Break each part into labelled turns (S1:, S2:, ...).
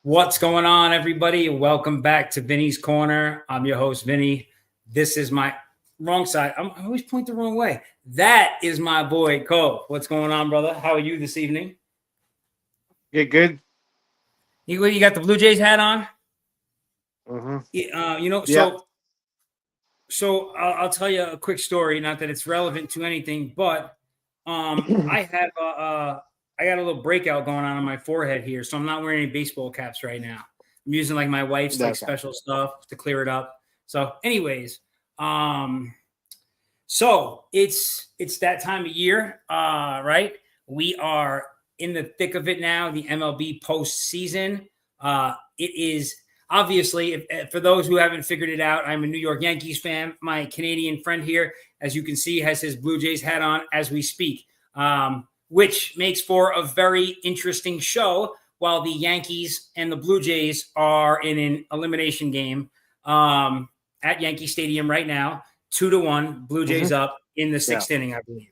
S1: What's going on, everybody? Welcome back to Vinny's Corner. I'm your host, Vinny. This is my wrong side. I always point the wrong way. That is my boy, Cole. What's going on, brother? How are you this evening?
S2: Good.
S1: You got the Blue Jays hat on?
S2: Mm-hmm.
S1: So I'll tell you a quick story. Not that it's relevant to anything, but I got a little breakout going on my forehead here, so I'm not wearing any baseball caps right now. I'm using like my wife's like special stuff to clear it up. So, anyways, so it's that time of year, right? We are in the thick of it now. The MLB postseason. It is obviously, for those who haven't figured it out, I'm a New York Yankees fan. My Canadian friend here, as you can see, has his Blue Jays hat on as we speak. Which makes for a very interesting show while the Yankees and the Blue Jays are in an elimination game at Yankee Stadium right now, 2-1, Blue Jays up in the sixth inning, I believe.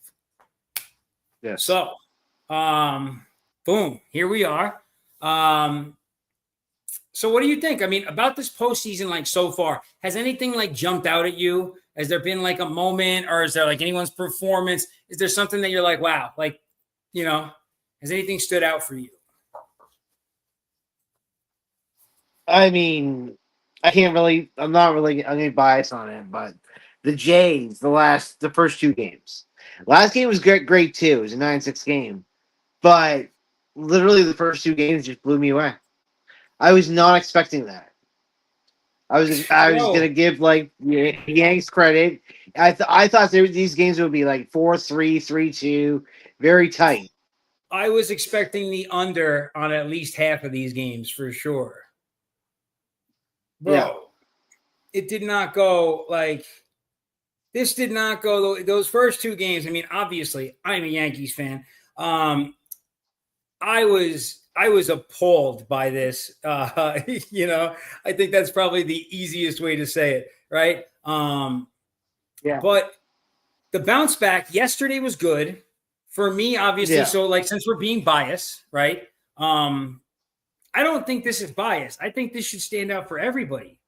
S2: Yes.
S1: So, boom, here we are. So what do you think? I mean, about this postseason, like so far, has anything like jumped out at you? Has there been like a moment, or is there like anyone's performance? Is there something that you're like, wow, like, has anything stood out for you?
S2: I mean, I'm not really, I'm going to be biased on it, but the Jays, the first two games. Last game was great too. It was a 9-6 game. But literally the first two games just blew me away. I was not expecting that. I was going to give like Yanks credit. I thought these games would be like 4-3, 3-2, very tight.
S1: I was expecting the under on at least half of these games for sure. Bro, It did not go like this. Did not go those first two games. I mean, obviously, I'm a Yankees fan. I was appalled by this. I think that's probably the easiest way to say it, right? But the bounce back yesterday was good for me, obviously.
S2: Yeah.
S1: So, like, since we're being biased, right? I don't think this is biased. I think this should stand out for everybody.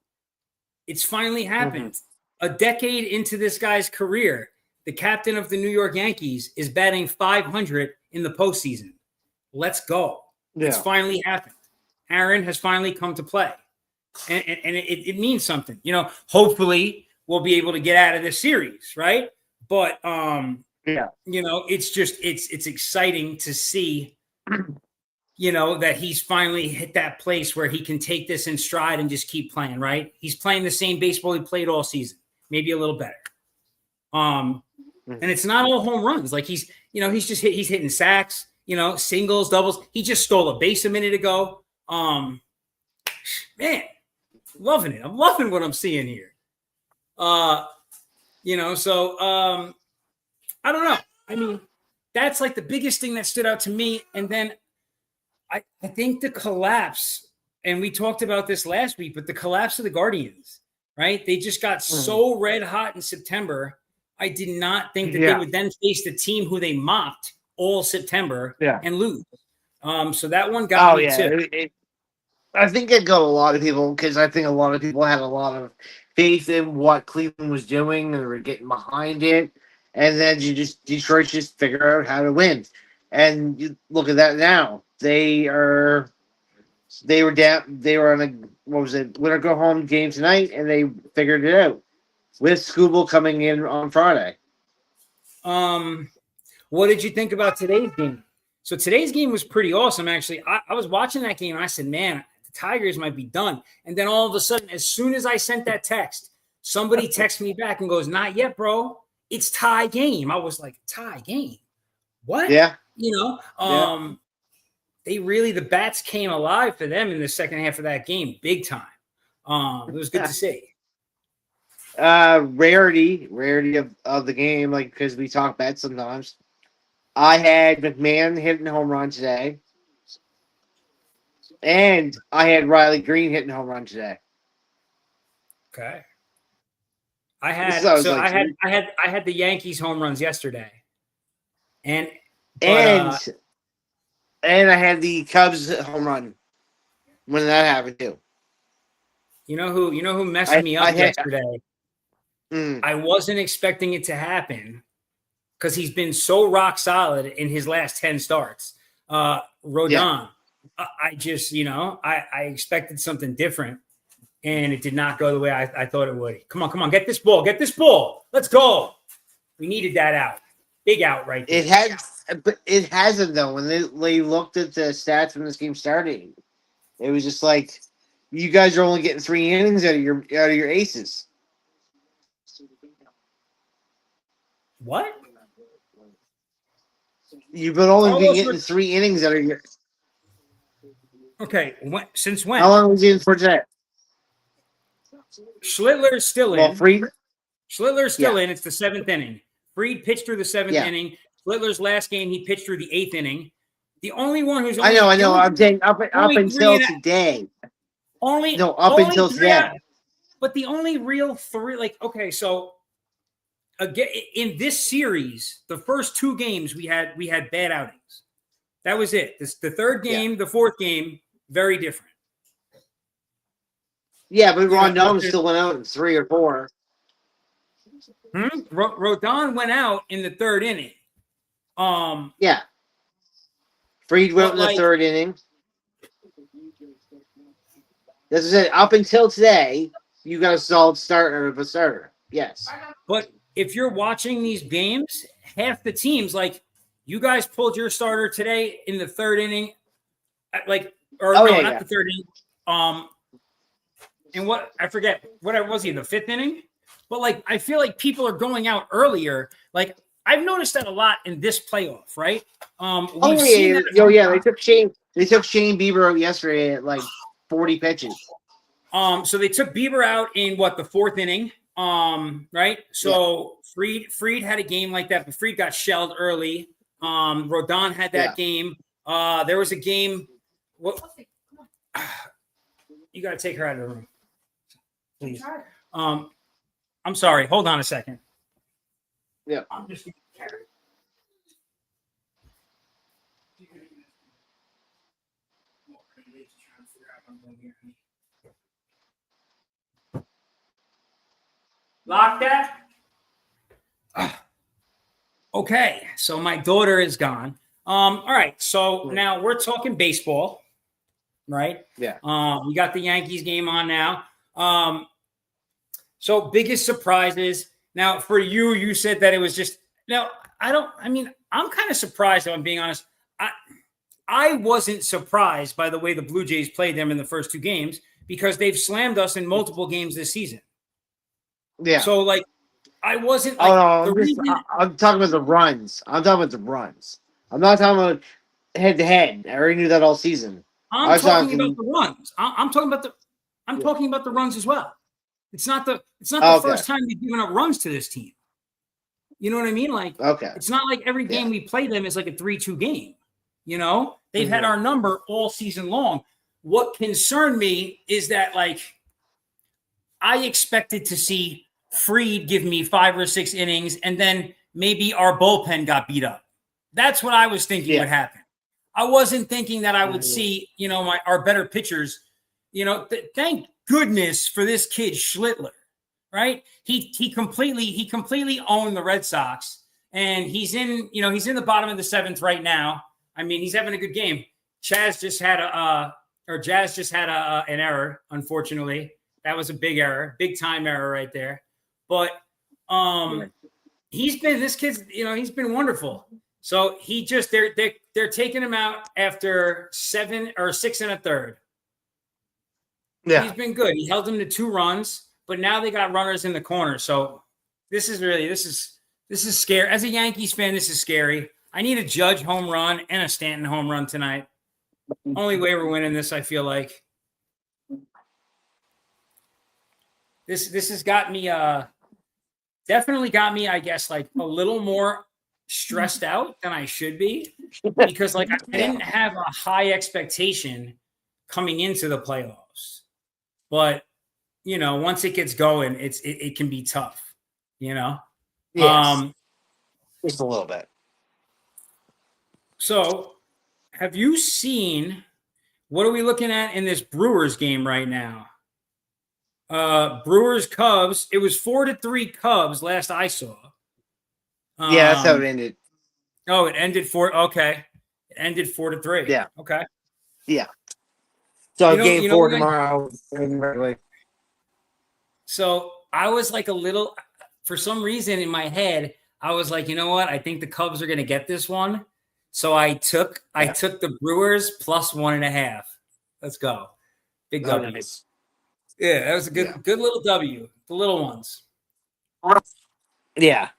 S1: It's finally happened. A decade into this guy's career, the captain of the New York Yankees is batting .500 in the postseason. Let's go. Yeah. It's finally happened. Aaron has finally come to play. And it means something. Hopefully we'll be able to get out of this series, right? But, it's exciting to see, that he's finally hit that place where he can take this in stride and just keep playing, right? He's playing the same baseball he played all season, maybe a little better. And it's not all home runs. Like he's hitting sacks, singles, doubles. He just stole a base a minute ago. Man, loving it. I'm loving what I'm seeing here. So I don't know. I mean, that's like the biggest thing that stood out to me. And then I think the collapse, and we talked about this last week, but the collapse of the Guardians, right? They just got so red hot in September. I did not think that they would then face the team who they mocked all September and lose. So that one got me too.
S2: I think it got a lot of people because I think a lot of people had a lot of faith in what Cleveland was doing and they were getting behind it. And then Detroit just figure out how to win. And you look at that now. They were down. They were on a winner go home game tonight, and they figured it out with Scooble coming in on Friday.
S1: What did you think about today's game? So today's game was pretty awesome, actually. I was watching that game, and I said, man, the Tigers might be done. And then all of a sudden, as soon as I sent that text, somebody texted me back and goes, not yet, bro. It's tie game. I was like, tie game? What?
S2: Yeah.
S1: The bats came alive for them in the second half of that game, big time. It was good to see.
S2: Rarity of the game, like because we talk bets sometimes. I had McMahon hitting a home run today, and I had Riley Green hitting a home run today.
S1: Okay. I had the Yankees home runs yesterday,
S2: and I had the Cubs home run. when that happened too.
S1: You know who messed
S2: I
S1: me
S2: I
S1: up
S2: had
S1: yesterday?
S2: mm,
S1: I wasn't expecting it to happen because he's been so rock solid in his last 10 starts.
S2: yeah.
S1: Rodon, I just, I expected something different, and it did not go the way I thought it would. Come on, get this ball. Let's go. We needed that out. Big out right there.
S2: But it hasn't though. When they looked at the stats when this game started, it was just like you guys are only getting 3 innings out of your aces.
S1: What?
S2: You've been only been
S1: Carlos,
S2: getting 3 innings out of your.
S1: okay, since when?
S2: How long was he in for today?
S1: Schlittler's still
S2: Well,
S1: in.
S2: Freed.
S1: Schlittler's still
S2: Yeah,
S1: in. It's the 7th inning. Freed pitched through the 7th
S2: yeah.
S1: inning. Schlittler's last game, he pitched through the 8th inning. The only one who's
S2: I
S1: only
S2: know, I
S1: the
S2: know.
S1: only
S2: I'm saying up
S1: only three
S2: until
S1: and
S2: today.
S1: only
S2: No, up
S1: only
S2: until
S1: three out.
S2: today.
S1: But the only real three, like, okay, so again in this series, the first 2 games we had bad outings. That was it. The third
S2: Yeah,
S1: game, the fourth game, very different.
S2: yeah. But
S1: You know,
S2: Rondon still went out in 3 or 4.
S1: Rodon went out in the 3rd inning.
S2: Yeah, Freed went
S1: But
S2: in the
S1: like,
S2: 3rd inning. As I said, up until today, you got a solid starter of a starter. Yes.
S1: but if you're watching these games, half the teams, like, you guys pulled your starter today in the 3rd inning, like, or
S2: Oh
S1: no,
S2: yeah,
S1: not
S2: yeah.
S1: the 3rd inning. And what I forget, what was he in the 5th inning? But like, I feel like people are going out earlier. Like, I've noticed that a lot in this playoff, right?
S2: Oh
S1: We've
S2: yeah,
S1: seen
S2: yeah.
S1: that.
S2: Oh yeah. They took Shane. They took Shane Bieber out yesterday at like 40 pitches.
S1: So they took Bieber out in what, the 4th inning. Right.
S2: Yeah,
S1: So Freed had a game like that, but Freed got shelled early. Rodon had
S2: yeah.
S1: that game. There was a game. What? You got to take her out of the room, please. I'm sorry. Hold on a second.
S2: Yeah.
S1: I'm just. Lock that. Okay, so my daughter is gone. All right, so now we're talking baseball, right?
S2: Yeah.
S1: We got the Yankees game on now. So biggest surprises. Now for you, you said that it was just now. I'm kind of surprised, if I'm being honest. I wasn't surprised by the way the Blue Jays played them in the first 2 games because they've slammed us in multiple games this season.
S2: Yeah.
S1: So like, I wasn't
S2: Oh
S1: like
S2: no,
S1: the reason.
S2: I'm talking about the runs. I'm talking about the runs. I'm not talking about head to head. I already knew that all season. I
S1: I'm
S2: was
S1: talking about
S2: talking.
S1: the runs. I'm talking about the. I'm talking about the runs as well. It's not the
S2: Okay.
S1: first time they've given up runs to this team. You know what I mean? Like,
S2: Okay.
S1: it's not like every game
S2: Yeah.
S1: we play them is like a 3-2 game. They've had
S2: Mhm.
S1: our number all season long. What concerned me is that, like, I expected to see Freed give me 5 or 6 innings, and then maybe our bullpen got beat up. That's what I was thinking would
S2: Yeah.
S1: happen. I wasn't thinking that I would
S2: Mhm.
S1: see, our better pitchers. Thank goodness for this kid Schlittler, right? He completely owned the Red Sox, and he's in the bottom of the 7th right now. I mean, he's having a good game. Jazz just had an error, unfortunately. That was a big error, big time error right there. But this kid's, he's been wonderful. So they're taking him out after 7 or 6 1/3.
S2: Yeah.
S1: He's been good. He held them to 2 runs, but now they got runners in the corner. So this is scary. As a Yankees fan, this is scary. I need a Judge home run and a Stanton home run tonight. Only way we're winning this, I feel like. This has got me definitely got me, I guess, like a little more stressed out than I should be, because like I didn't have a high expectation coming into the playoffs. But once it gets going, it can be tough,
S2: Yes. Just a little bit.
S1: So have you seen What are we looking at in this Brewers game right now? Brewers Cubs. It was 4-3 Cubs last I saw.
S2: Yeah, that's how it
S1: Um,
S2: ended.
S1: oh, it ended four. Okay, it ended 4-3.
S2: Yeah,
S1: Okay.
S2: yeah. So game
S1: You know
S2: four
S1: what?
S2: tomorrow.
S1: So I was like a little, for some reason in my head, I was like, you know what? I think the Cubs are going to get this one. So I
S2: Yeah.
S1: took the Brewers plus 1.5. Let's go, big
S2: Oh,
S1: W.
S2: nice.
S1: Yeah, that was a
S2: Yeah.
S1: good little W. The little ones.
S2: Yeah.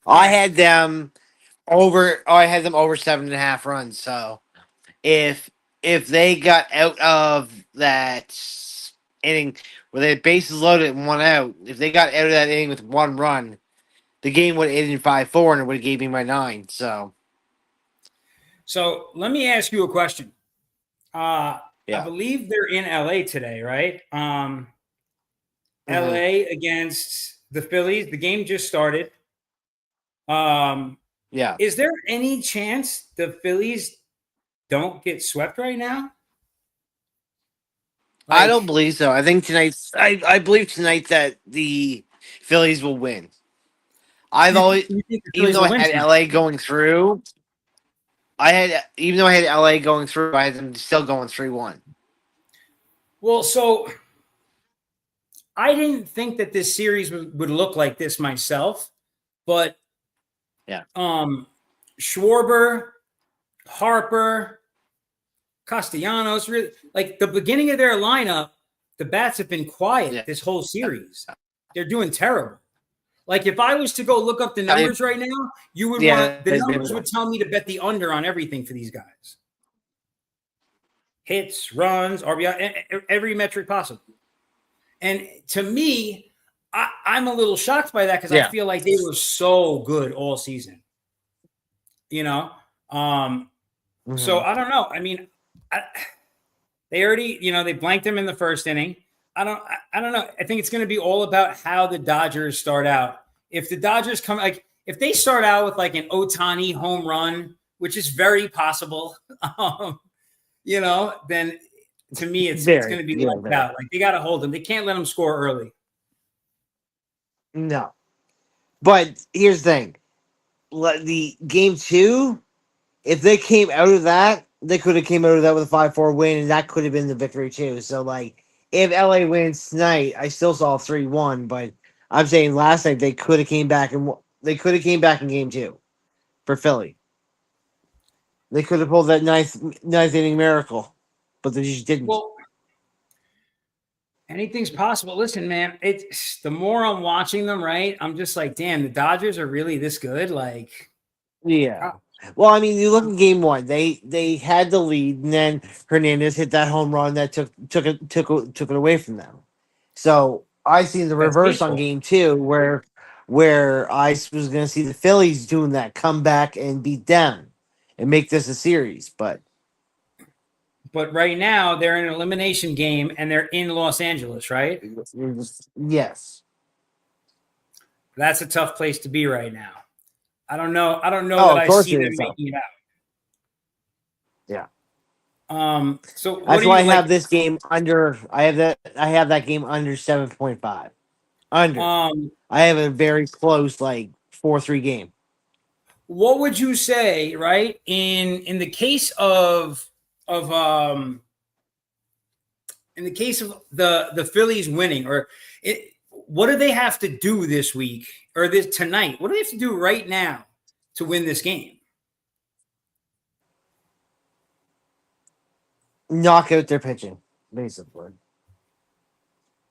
S1: All
S2: I
S1: right.
S2: had them over. Oh, I had them over 7.5 runs. So if if they got out of that inning where they had bases loaded and one out, if they got out of that inning with one run, the game would have ended 5-4 and it would have gave me my 9. So
S1: So let me ask you a question. I
S2: yeah.
S1: believe they're in LA today, right?
S2: Hmm.
S1: LA against the Phillies. The game just started. Um,
S2: Yeah.
S1: is there any chance the Phillies don't get swept right now?
S2: I don't
S1: Like,
S2: believe so. I think tonight. I believe tonight that the Phillies will win. I've always,
S1: you think the
S2: even
S1: Phillies
S2: though
S1: will
S2: I
S1: win
S2: had
S1: tonight?
S2: LA going through, even though I had LA going through, I had them still going 3-1.
S1: Well, so I didn't think that this series would look like this myself, but
S2: Yeah.
S1: um, Schwarber, Harper, Castellanos, really like the beginning of their lineup, the bats have been quiet
S2: Yeah.
S1: this whole series. They're doing terrible. Like if I was to go look up the
S2: I,
S1: numbers right now, you would want
S2: yeah.
S1: the numbers would tell me to bet the under on everything for these guys. Hits, runs, RBI, every metric possible. And to me, I'm a little shocked by that because I
S2: Yeah.
S1: feel like they were so good all season. You know, um, so
S2: Hmm.
S1: I don't know. I mean, I, they already, they blanked them in the first inning. I don't know. I think it's going to be all about how the Dodgers start out. If the Dodgers come, like, if they start out with like an Otani home run, which is very possible, then to me, it's going
S2: Very.
S1: to be
S2: Yeah.
S1: lights
S2: Very.
S1: out. Like they got to hold them. They can't let them score early.
S2: No. But here's the thing: the game two, if they came out of that, they could have came out of that with a 5-4 win, and that could have been the victory too. So like, if LA wins tonight, I still saw 3-1, but I'm saying last night they could have came back and they could have came back in game two for Philly. They could have pulled that ninth inning miracle, but they just didn't.
S1: Well, anything's possible. Listen, man, it's the more I'm watching them, right? I'm just like, damn, the Dodgers are really this good. Like,
S2: Yeah.
S1: God.
S2: Well, I mean, you look at game one. They had the lead, and then Hernandez hit that home run that took it away from them. So I see the
S1: That's
S2: reverse on
S1: baseball.
S2: game two, where I was going to see the Phillies doing that, come back and beat them, and make this a series. But
S1: But right now they're in an elimination game and they're in Los Angeles, right?
S2: yes.
S1: That's a tough place to be right now. I don't know. I don't know
S2: Oh,
S1: that
S2: of
S1: I
S2: course
S1: see
S2: it
S1: them
S2: is. So
S1: making it
S2: yeah.
S1: out. So what
S2: That's
S1: do
S2: why I
S1: you like?
S2: have this game under. I have that game under 7.5. Under.
S1: Um,
S2: I have a very close, like 4-3 game.
S1: what would you say, right? In the case of in the case of the Phillies winning, or what do they have to do this week or this tonight? What do they have to do right now to win this game?
S2: Knock out their pitching, basically.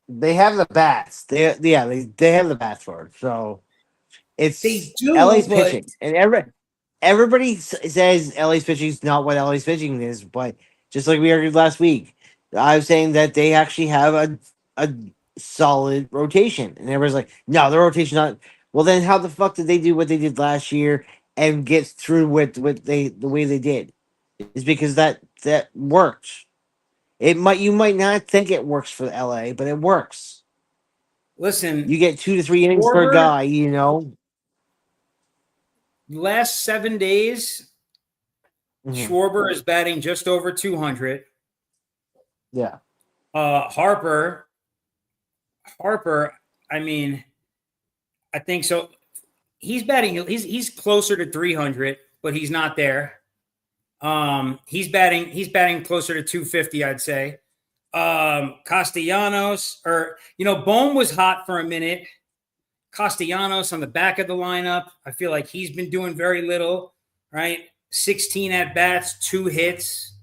S2: They have the bats. They have the bats for it. So
S1: They
S2: it's
S1: do,
S2: LA's
S1: but
S2: pitching, and everybody says LA's pitching is not what LA's pitching is, but just like we argued last week, I was saying that they actually have a solid rotation, and everybody's like, no, the rotation not. Well, then how the fuck did they do what they did last year and get through with what the way they did? Is because that worked. It might you might not think it works for LA, but it works.
S1: listen,
S2: You get 2 to 3 innings per
S1: Schwarber,
S2: guy.
S1: last 7 days,
S2: Mhm.
S1: Schwarber is batting just over 200.
S2: Yeah.
S1: Harper, I mean, I think so. He's batting. He's closer to 300, but he's not there. He's batting. He's batting closer to 250, I'd say. Castellanos, or Bohm was hot for a minute. Castellanos on the back of the lineup. I feel like he's been doing very little. Right, 16 at bats, 2 hits.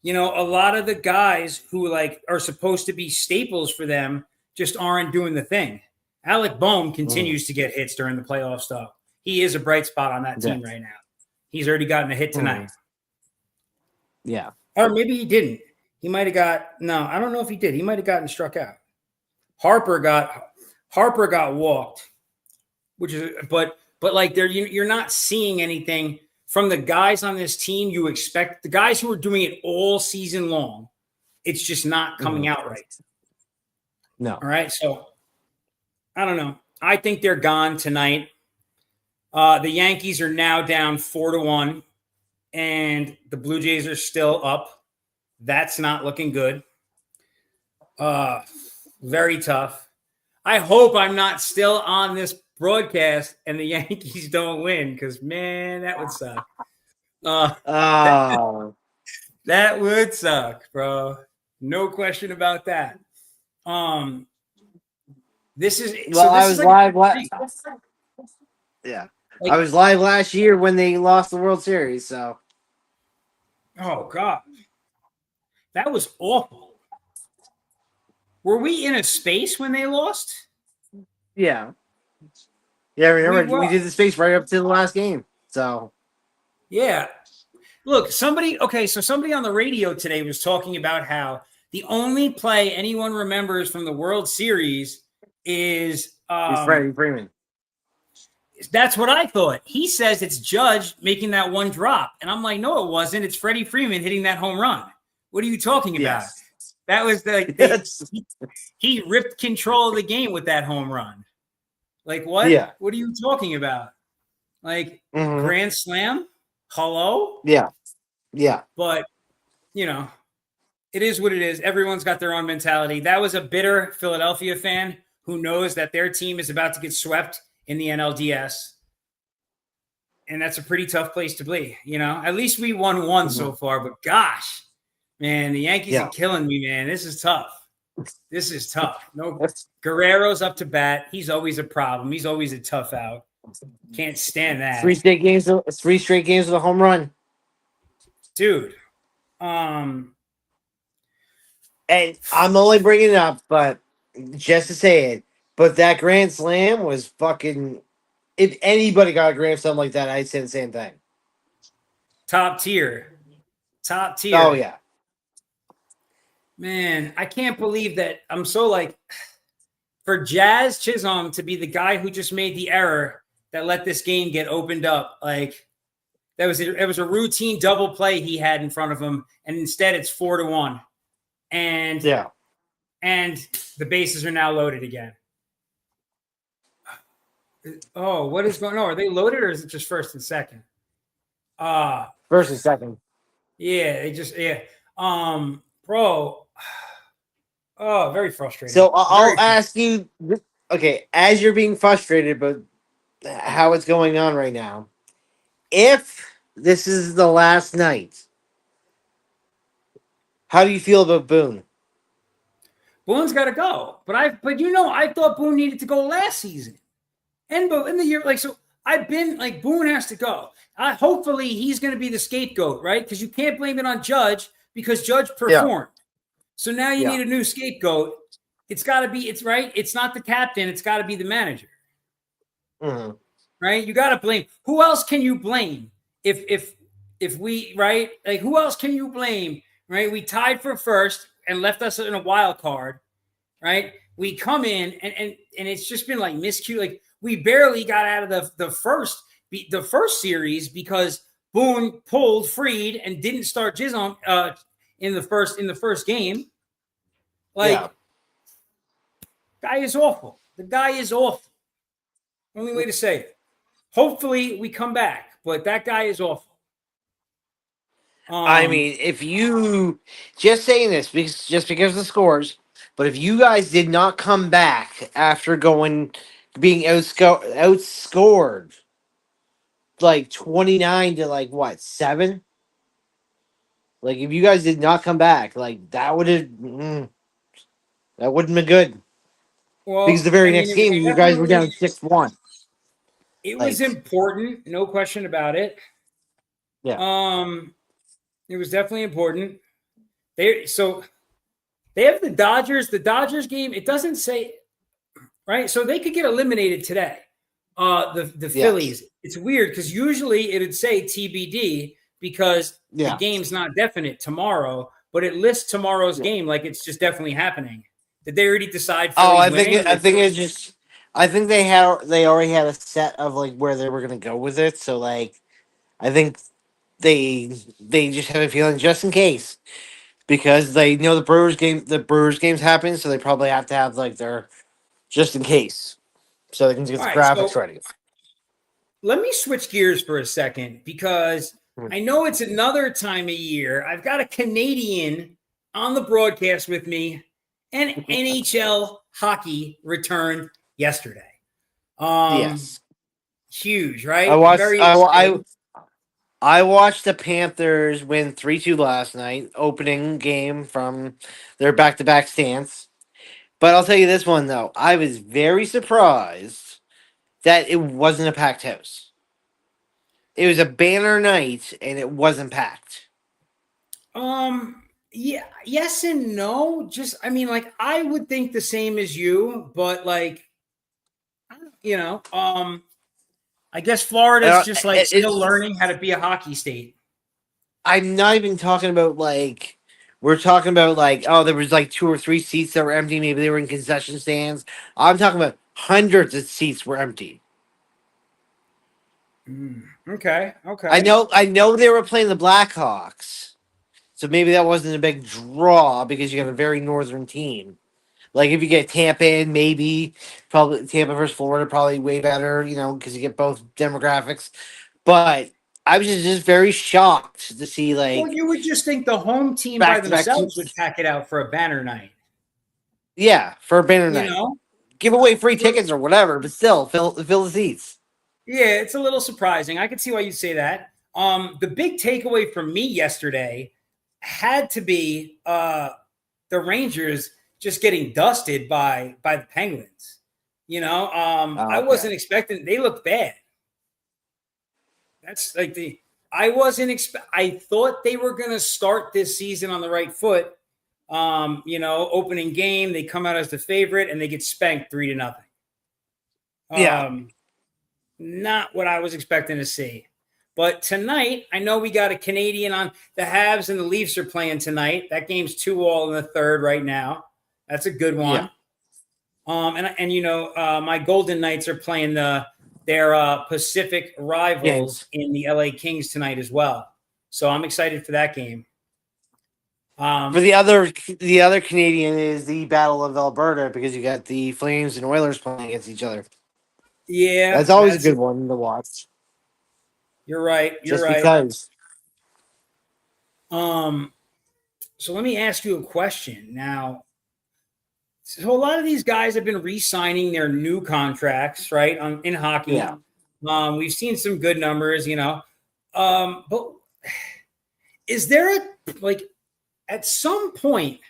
S1: A lot of the guys who are supposed to be staples for them just aren't doing the thing. Alec Bohm
S2: Mhm.
S1: continues to get hits during the playoff stuff. He is a bright spot on that
S2: Yeah.
S1: team right now. He's already gotten a hit tonight.
S2: Mhm. Yeah.
S1: Or maybe he didn't. He might have no, I don't know if he did. He might have gotten struck out. Harper got walked, which is but like you're not seeing anything from the guys on this team. You expect the guys who are doing it all season long. It's just not coming
S2: Mhm.
S1: out right.
S2: No.
S1: All right. So I don't know. I think they're gone tonight. The Yankees are now down 4-1, and the Blue Jays are still up. That's not looking good. Very tough. I hope I'm not still on this broadcast and the Yankees don't win, because man, that would suck. That,
S2: Oh.
S1: that would suck, bro. No question about that. This is
S2: Well, I
S1: this is
S2: was
S1: like a
S2: live.
S1: treat.
S2: Yeah. I
S1: Like,
S2: was live last year when they lost the World Series. So.
S1: oh god, that was awful. Were we in a space when they lost?
S2: Yeah. Yeah.
S1: We
S2: Remember,
S1: were.
S2: we did the space right up to the last game. So.
S1: Yeah. Look, somebody on the radio today was talking about how the only play anyone remembers from the World Series is
S2: He's Freddie Freeman.
S1: that's what I thought. He says it's Judge making that one drop. And I'm like, no, it wasn't. It's Freddie Freeman hitting that home run. What are you talking about?
S2: Yes.
S1: That was
S2: Yes.
S1: he ripped control of the game with that home run. Like, what?
S2: Yeah.
S1: What are you talking about? Like,
S2: Mhm.
S1: grand slam? Hello?
S2: Yeah. Yeah.
S1: But, it is what it is. Everyone's got their own mentality. That was a bitter Philadelphia fan who knows that their team is about to get swept in the NLDS. And that's a pretty tough place to be. At least we won one so
S2: Mhm.
S1: far, but gosh, man, the Yankees are
S2: Yeah.
S1: killing me, man. This is tough. This is tough. No,
S2: That's
S1: Guerrero's up to bat. He's always a problem. He's always a tough out. Can't stand
S2: three
S1: that.
S2: straight games. 3 straight games with a home run.
S1: Dude.
S2: And I'm only bringing it up, but just to say it. But that grand slam was fucking. If anybody got a grand slam like that, I'd say the same thing.
S1: Top tier. Top
S2: Oh
S1: tier.
S2: yeah.
S1: Man, I can't believe that. I'm so for Jazz Chisholm to be the guy who just made the error that let this game get opened up. It was a routine double play he had in front of him, and instead it's 4-1. And
S2: Yeah.
S1: the bases are now loaded again. Oh, what is going on? Are they loaded or is it just first and second?
S2: First and second.
S1: Yeah, bro. Oh, very frustrating.
S2: So I'll
S1: Very
S2: ask you. Okay, as you're being frustrated, but how it's going on right now. If this is the last night, how do you feel about Boone?
S1: Boone's got to go, but I thought Boone needed to go last season, and in the year so I've been Boone has to go. Hopefully he's going to be the scapegoat, right? Because you can't blame it on Judge because Judge
S2: Yeah.
S1: performed. So now you
S2: Yeah.
S1: need a new scapegoat. It's got to be. It's right. It's not the captain. It's got to be the manager.
S2: Mhm.
S1: Right? You got to blame. Who else can you blame? If we right, who else can you blame? Right? We tied for first and left us in a wild card. Right? We come in and it's just been miscue. We barely got out of the first series because Boone pulled Freed and didn't start Chisholm in the first game.
S2: Yeah.
S1: Guy is awful. The guy is awful. Only way to say it. Hopefully we come back, but that guy is awful.
S2: I
S1: Um,
S2: mean, if you just saying this because just because of the scores, but if you guys did not come back after being outscored like 29 to like what 7, like if you guys did not come back, like that wouldn't be good because
S1: well,
S2: the very
S1: I mean,
S2: next
S1: it was
S2: game you guys were
S1: definitely
S2: down 6-1.
S1: it was
S2: Like
S1: important, no question about it.
S2: yeah,
S1: Um, it was definitely important. So they have the Dodgers. The Dodgers game. It doesn't say right, so they could get eliminated today. The
S2: yes,
S1: Phillies. It's weird because usually it'd say TBD because the
S2: yeah.
S1: game's not definite tomorrow, but it lists tomorrow's game like it's just definitely happening. Did they already decide
S2: Oh,
S1: Philly's winning?
S2: I think it's just. I think they already had a set of like where they were gonna go with it. So like, I think they just have a feeling just in case because they know the Brewers game's happening, so they probably have to have like their just in case so they can get
S1: All
S2: the
S1: right,
S2: graphics
S1: so
S2: ready.
S1: let me switch gears for a second because
S2: Hmm.
S1: I know it's another time of year. I've got a Canadian on the broadcast with me, and NHL hockey returned yesterday. Um,
S2: Yes,
S1: huge,
S2: I
S1: right?
S2: watched.
S1: Very exciting.
S2: I watched the Panthers win 3-2 last night, opening game from their back to back stance. But I'll tell you this one though, I was very surprised that it wasn't a packed house. It was a banner night and it wasn't packed.
S1: Yeah, yes and no. Just, I mean, like, I would think the same as you, but like, you know, I guess Florida's
S2: Uh,
S1: just like
S2: it,
S1: still
S2: it,
S1: learning how to be a hockey state.
S2: I'm not even talking about like we're talking about like oh there was like 2 or 3 seats that were empty. Maybe they were in concession stands. I'm talking about hundreds of seats were empty.
S1: Okay, okay.
S2: I know they were playing the Blackhawks, so maybe that wasn't a big draw because you got a very northern team. Like if you get Tampa in, maybe probably Tampa versus Florida, probably way better, because you get both demographics. But I was just very shocked to see
S1: Well,
S2: like
S1: you would just think the home team by
S2: back to back
S1: themselves would
S2: seats.
S1: pack it out for a banner night.
S2: Yeah, for a banner
S1: You
S2: night,
S1: know,
S2: give away free tickets or whatever, but still fill the seats.
S1: yeah, it's a little surprising. I could see why you say that. The big takeaway from me yesterday had to be the Rangers just getting dusted by the Penguins. I
S2: Okay.
S1: wasn't expecting. They looked bad. That's like the. I wasn't expect. I thought they were going to start this season on the right foot. Opening game, they come out as the favorite and they get spanked 3-0.
S2: Yeah.
S1: Um, Not what I was expecting to see. But tonight, I know we got a Canadian on. The Habs and the Leafs are playing tonight. That game's 2-2 in the third right now. That's a good
S2: Yeah.
S1: one. My Golden Knights are playing their Pacific rivals
S2: Games.
S1: in the LA Kings tonight as well. So I'm excited for that game.
S2: For
S1: Um,
S2: the other Canadian is the Battle of Alberta because you got the Flames and Oilers playing against each other.
S1: yeah,
S2: That's always a good one to watch.
S1: you're right. You're
S2: Just
S1: right.
S2: because.
S1: Um, so let me ask you a question now. So a lot of these guys have been re-signing their new contracts, right? In hockey,
S2: Yeah.
S1: we've seen some good numbers. But is there like at some point,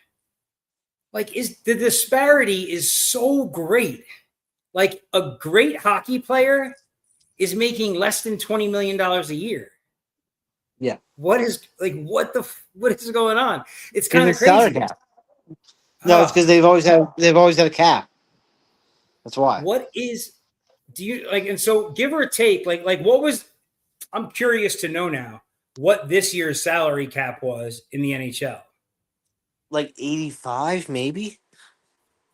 S1: like is the disparity is so great? Like a great hockey player is making less than $20 million a year.
S2: Yeah.
S1: What is going on? It's
S2: Because
S1: kind of
S2: it's salary
S1: crazy.
S2: cap. No, it's
S1: Oh,
S2: because they've always had a cap. That's why.
S1: what is do you like? And so, give or take, like what was? I'm curious to know now what this year's salary cap was in the NHL.
S2: Like 85, maybe.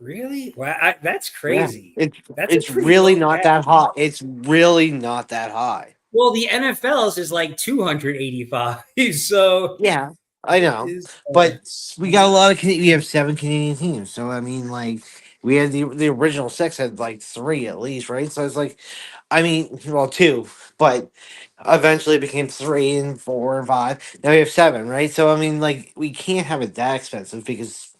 S1: Really? Wow, that's
S2: Yeah.
S1: crazy.
S2: It's
S1: That's a
S2: it's
S1: pretty
S2: really
S1: low
S2: not
S1: cap.
S2: that high. It's really not that high.
S1: Well, the NFL's is like 285. So
S2: Yeah, I
S1: it
S2: know,
S1: is.
S2: but we got a lot of we have 7 Canadian teams, so I mean, like We had the original six had like three at least, right? So it's like, I mean, well, two, but eventually it became three and four and five. Now we have seven, right? So I mean, like, we can't have it that expensive because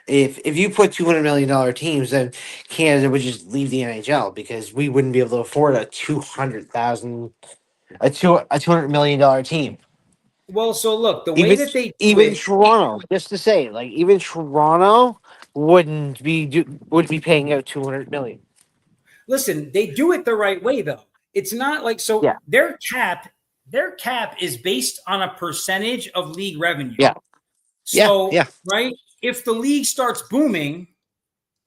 S2: if you put $200 million teams, then Canada would just leave the NHL because we wouldn't be able to afford a 200,000 a $200 million team.
S1: Well, so look, the way
S2: Even
S1: that they do
S2: even
S1: it.
S2: Toronto, just to say, like even Toronto would be paying out 200 million.
S1: Listen, they do it the right way though. It's not like so
S2: Yeah,
S1: their cap is based on a percentage of league revenue.
S2: yeah, yeah,
S1: So,
S2: yeah.
S1: right, if the league starts booming,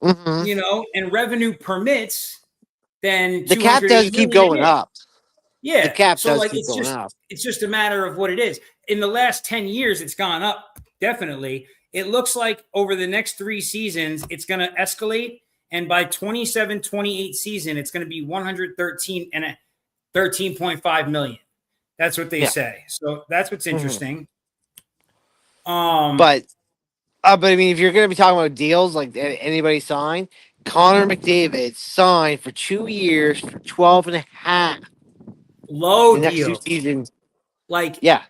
S2: Hmm.
S1: and revenue permits, then
S2: The cap
S1: 280
S2: does keep
S1: million it
S2: going
S1: is.
S2: up. The
S1: Yeah.
S2: cap
S1: So
S2: does
S1: like
S2: keep going up.
S1: it's just a matter of what it is. In the last 10 years, it's gone up, definitely. It looks like over the next 3 seasons, it's gonna escalate. And by 27-28 season, it's going to be 113 and a 13.5 million. That's what they
S2: Yeah.
S1: say. So that's what's
S2: Hmm.
S1: interesting. Um,
S2: But but I mean, if you're going to be talking about deals like anybody signed, Connor McDavid signed for 2 years for 12 and a half.
S1: low
S2: The next two
S1: deal.
S2: seasons,
S1: Like
S2: yeah,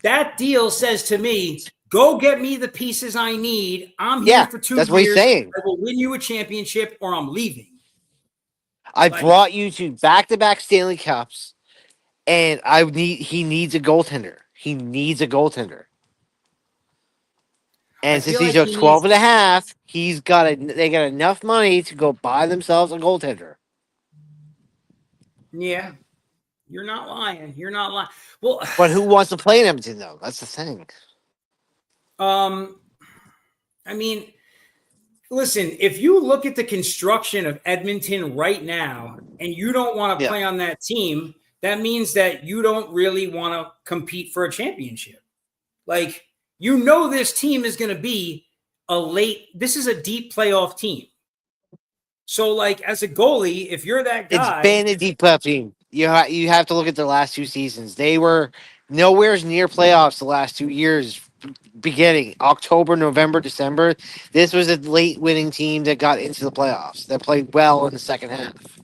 S1: that deal says to me, go get me the pieces I need. I'm here
S2: yeah,
S1: for two
S2: that's what he's
S1: years.
S2: saying.
S1: I will win you a championship or I'm leaving.
S2: I
S1: Like,
S2: brought you to back-to-back Stanley Cups, and he needs a goaltender. He needs a goaltender.
S1: I
S2: And since
S1: feel
S2: he's
S1: like
S2: a
S1: he
S2: 12
S1: needs,
S2: and a half, they got enough money to go buy themselves a goaltender.
S1: yeah, you're not lying. You're not lying. Well,
S2: But who wants to play in Edmonton though? That's the thing.
S1: um, I mean, listen, if you look at the construction of Edmonton right now and you don't want to
S2: Yeah.
S1: play on that team, that means that you don't really want to compete for a championship. Like, this team is going to be this is a deep playoff team. So, like, as a goalie, if you're that
S2: It's
S1: guy,
S2: been a deep playoff team. You have to look at the last two seasons. They were nowhere near playoffs the last 2 years. Beginning October, November, December. This was a late winning team that got into the playoffs. That played well in the second half.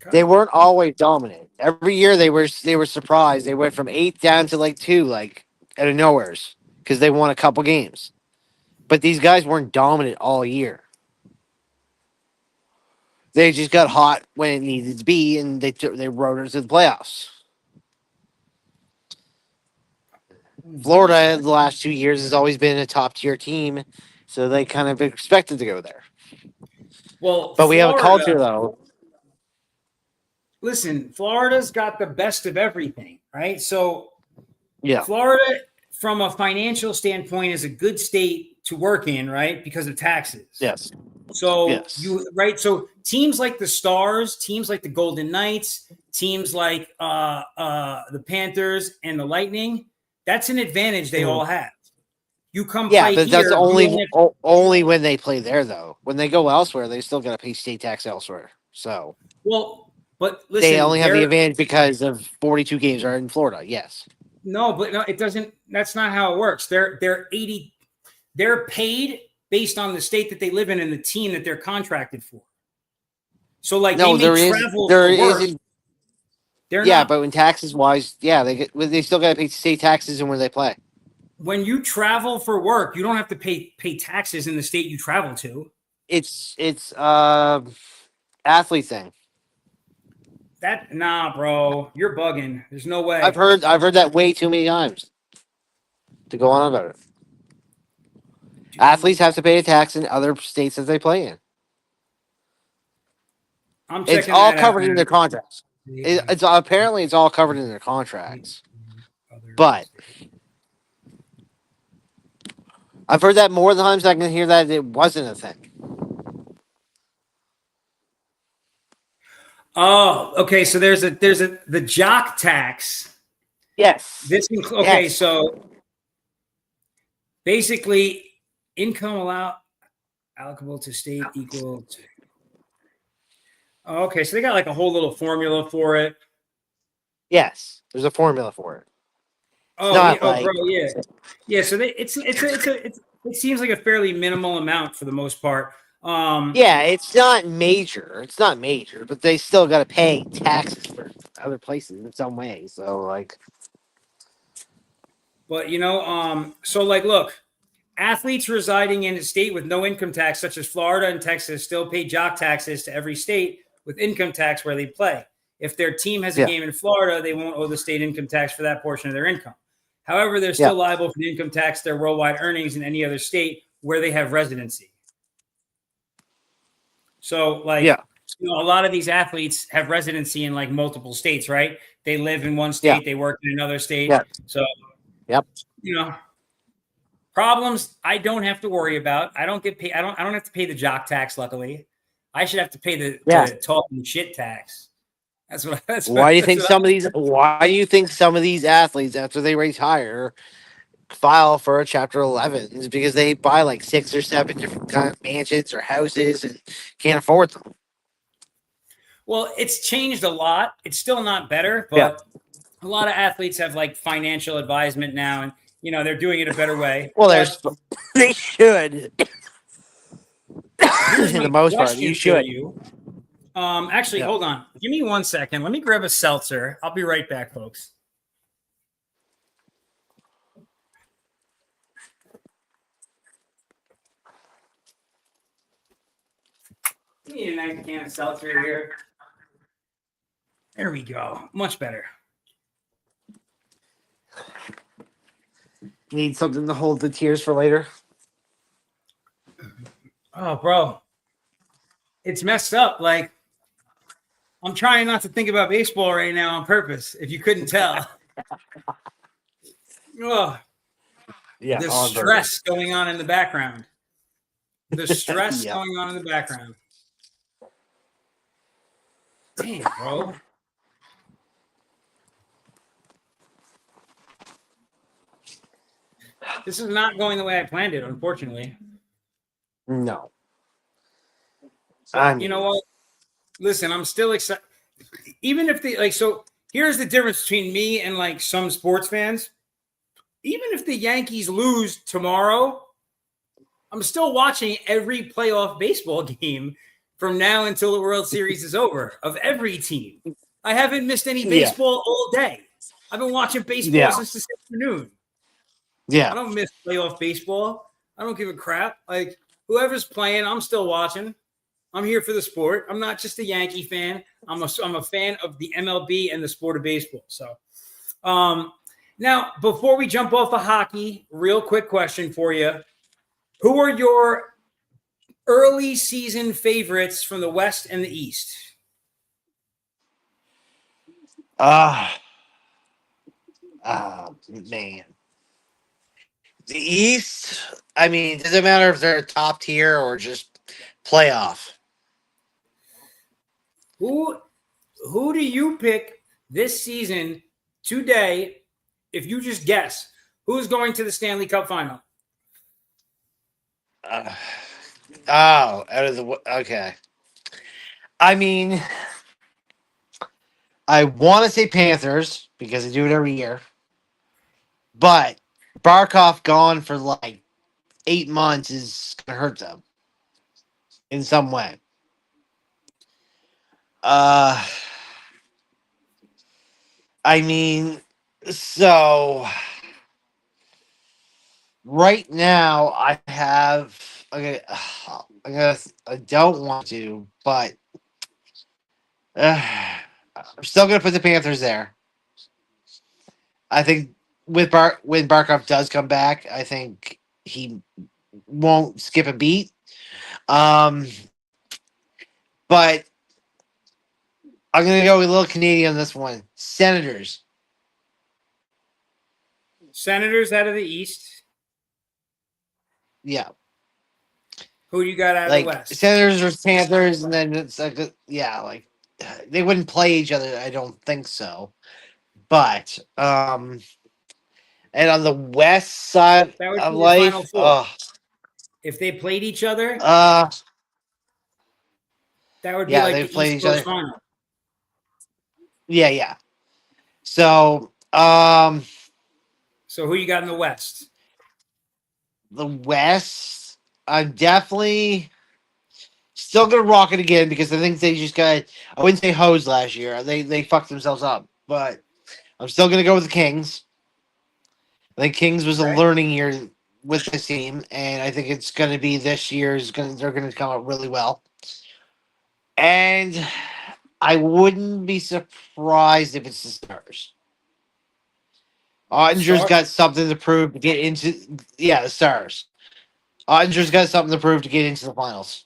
S1: okay,
S2: They weren't always dominant. Every year they were surprised. They went from 8 down to like 2, like out of nowheres because they won a couple games. But these guys weren't dominant all year. They just got hot when it needed to be, and they rode us to the playoffs. Florida, the last 2 years, has always been a top tier team, so they kind of expected to go there.
S1: well,
S2: But we have a culture,
S1: Florida,
S2: though.
S1: listen, Florida's got the best of everything, right? So,
S2: Yeah.
S1: Florida, from a financial standpoint, is a good state to work in, right? Because of taxes.
S2: Yes.
S1: So
S2: Yes.
S1: so teams like the Stars, teams like the Golden Knights, teams like the Panthers and the Lightning, that's an advantage they all have. You come
S2: Yeah,
S1: play
S2: but that's
S1: here, you only have,
S2: only when they play there, though. When they go elsewhere, they still got to pay state tax elsewhere. So
S1: well, but
S2: they
S1: listen,
S2: only have the advantage because of 42 games are in Florida. Yes.
S1: no, it doesn't. That's not how it works. They're paid based on the state that they live in and the team that they're contracted for. So like they
S2: No,
S1: may travel for work. They're
S2: Yeah,
S1: not
S2: but when taxes wise, yeah, they still got to pay state taxes and where they play.
S1: when you travel for work, you don't have to pay taxes in the state you travel to.
S2: It's athlete thing.
S1: Bro, you're bugging. There's no
S2: I've
S1: way.
S2: heard that way too many times to go on about it.
S1: Dude,
S2: Athletes have to pay a tax in other states that they play in.
S1: I'm
S2: It's
S1: checking
S2: all
S1: that out
S2: covered in
S1: now.
S2: their contracts. It's apparently it's all covered in their contracts. But I've heard that more times than I can hear that it wasn't a thing.
S1: Oh, okay. So there's a the jock tax.
S2: Yes.
S1: Okay,
S2: Yes.
S1: so basically income allocable to state equal to. Oh, okay, so they got like a whole little formula for it.
S2: Yes. There's a formula for it. It's
S1: Oh yeah,
S2: not
S1: oh bro,
S2: like
S1: yeah, yeah. So it's it seems like a fairly minimal amount for the most part.
S2: Yeah, it's not major. It's not major, but they still got to pay taxes for other places in some way. So, like,
S1: But so like, look, athletes residing in a state with no income tax, such as Florida and Texas, still pay jock taxes to every state with income tax where they play. If their team has a
S2: yeah,
S1: game in Florida, they won't owe the state income tax for that portion of their income. However, they're
S2: yeah,
S1: still liable for the income tax their worldwide earnings in any other state where they have residency. So, like,
S2: yeah,
S1: a lot of these athletes have residency in like multiple states, right? They live in one
S2: yeah,
S1: state, they work in another state.
S2: yeah,
S1: So,
S2: yep,
S1: you know, problems I don't have to worry about. I don't get paid. I don't have to pay the jock tax. Luckily, I should have to pay
S2: yeah.
S1: the talking shit tax. That's what. That's
S2: Why
S1: what.
S2: do you
S1: That's
S2: think
S1: what.
S2: some of these? Why do you think some of these athletes, after they retire, file for a Chapter 11? Is because they buy like 6 or 7 different kind of mansions or houses and can't afford them.
S1: Well, it's changed a lot. It's still not better,
S2: Yeah.
S1: but a lot of athletes have like financial advisement now, and they're doing it a better way.
S2: Well,
S1: But
S2: there's they should,
S1: here's
S2: in
S1: my
S2: the most part, you
S1: question for
S2: should.
S1: you. Actually,
S2: Yeah.
S1: hold on. Give me 1 second. Let me grab a seltzer. I'll be right back, folks. Give me a nice can of seltzer here. There we go. Much better.
S2: Need something to hold the tears for later.
S1: Oh, bro, it's messed up. Like, I'm trying not to think about baseball right now on purpose. If you couldn't tell, oh,
S2: Yeah,
S1: the
S2: on purpose.
S1: stress going on in the background. The stress
S2: Yeah.
S1: going on in the background. Damn, bro. This is not going the way I planned it, unfortunately.
S2: No.
S1: But you know what? Listen, I'm still excited. Even if they like, so here's the difference between me and like some sports fans. Even if the Yankees lose tomorrow, I'm still watching every playoff baseball game from now until the World Series is over of every team. I haven't missed any
S2: Yeah.
S1: baseball all day. I've been watching baseball
S2: Yeah.
S1: since this afternoon. I
S2: Yeah.
S1: don't miss playoff baseball. I don't give a crap. Like, whoever's playing, I'm still watching. I'm here for the sport. I'm not just a Yankee fan. I'm a fan of the MLB and the sport of baseball. So, now before we jump off of hockey, real quick question for you: who are your early season favorites from the West and the East?
S2: Ah, man. The East, I mean, does it matter if they're top tier or just playoff?
S1: Who who do you pick this season today? If you just guess, who's going to the Stanley Cup final?
S2: Uh, oh, out of the okay. I mean, I want to say Panthers because they do it every year, but Barkov gone for like 8 months is gonna hurt them in some way. Uh, I mean, so right now I have okay. I don't want to, but I'm still gonna put the Panthers there. I think when Barkov does come back, I think he won't skip a beat. Um, but I'm gonna go with a little Canadian on this one. Senators.
S1: Senators out of the East.
S2: Yeah.
S1: Who do you got out of the
S2: Like
S1: West?
S2: Senators versus Panthers, and then it's like like they wouldn't play each other. I don't think so. But and on the west side
S1: That would
S2: of
S1: be the Final
S2: life,
S1: Four. If they played each other,
S2: uh,
S1: that would be
S2: yeah,
S1: like
S2: they
S1: the
S2: played
S1: East
S2: each
S1: Coast
S2: other.
S1: Final.
S2: Yeah, yeah. So
S1: So who you got in the West?
S2: the West, I'm definitely still gonna rock it again because I think they just got. I wouldn't say hosed last year. They fucked themselves up, but I'm still gonna go with the Kings. I think Kings was a
S1: Okay.
S2: learning year with this team, and I think it's gonna be this year's. They're gonna come out really well, and I wouldn't be surprised if it's the Stars. Ottinger's
S1: Start.
S2: got something to prove to get into. Yeah, the Stars. Ottinger's got something to prove to get into the finals.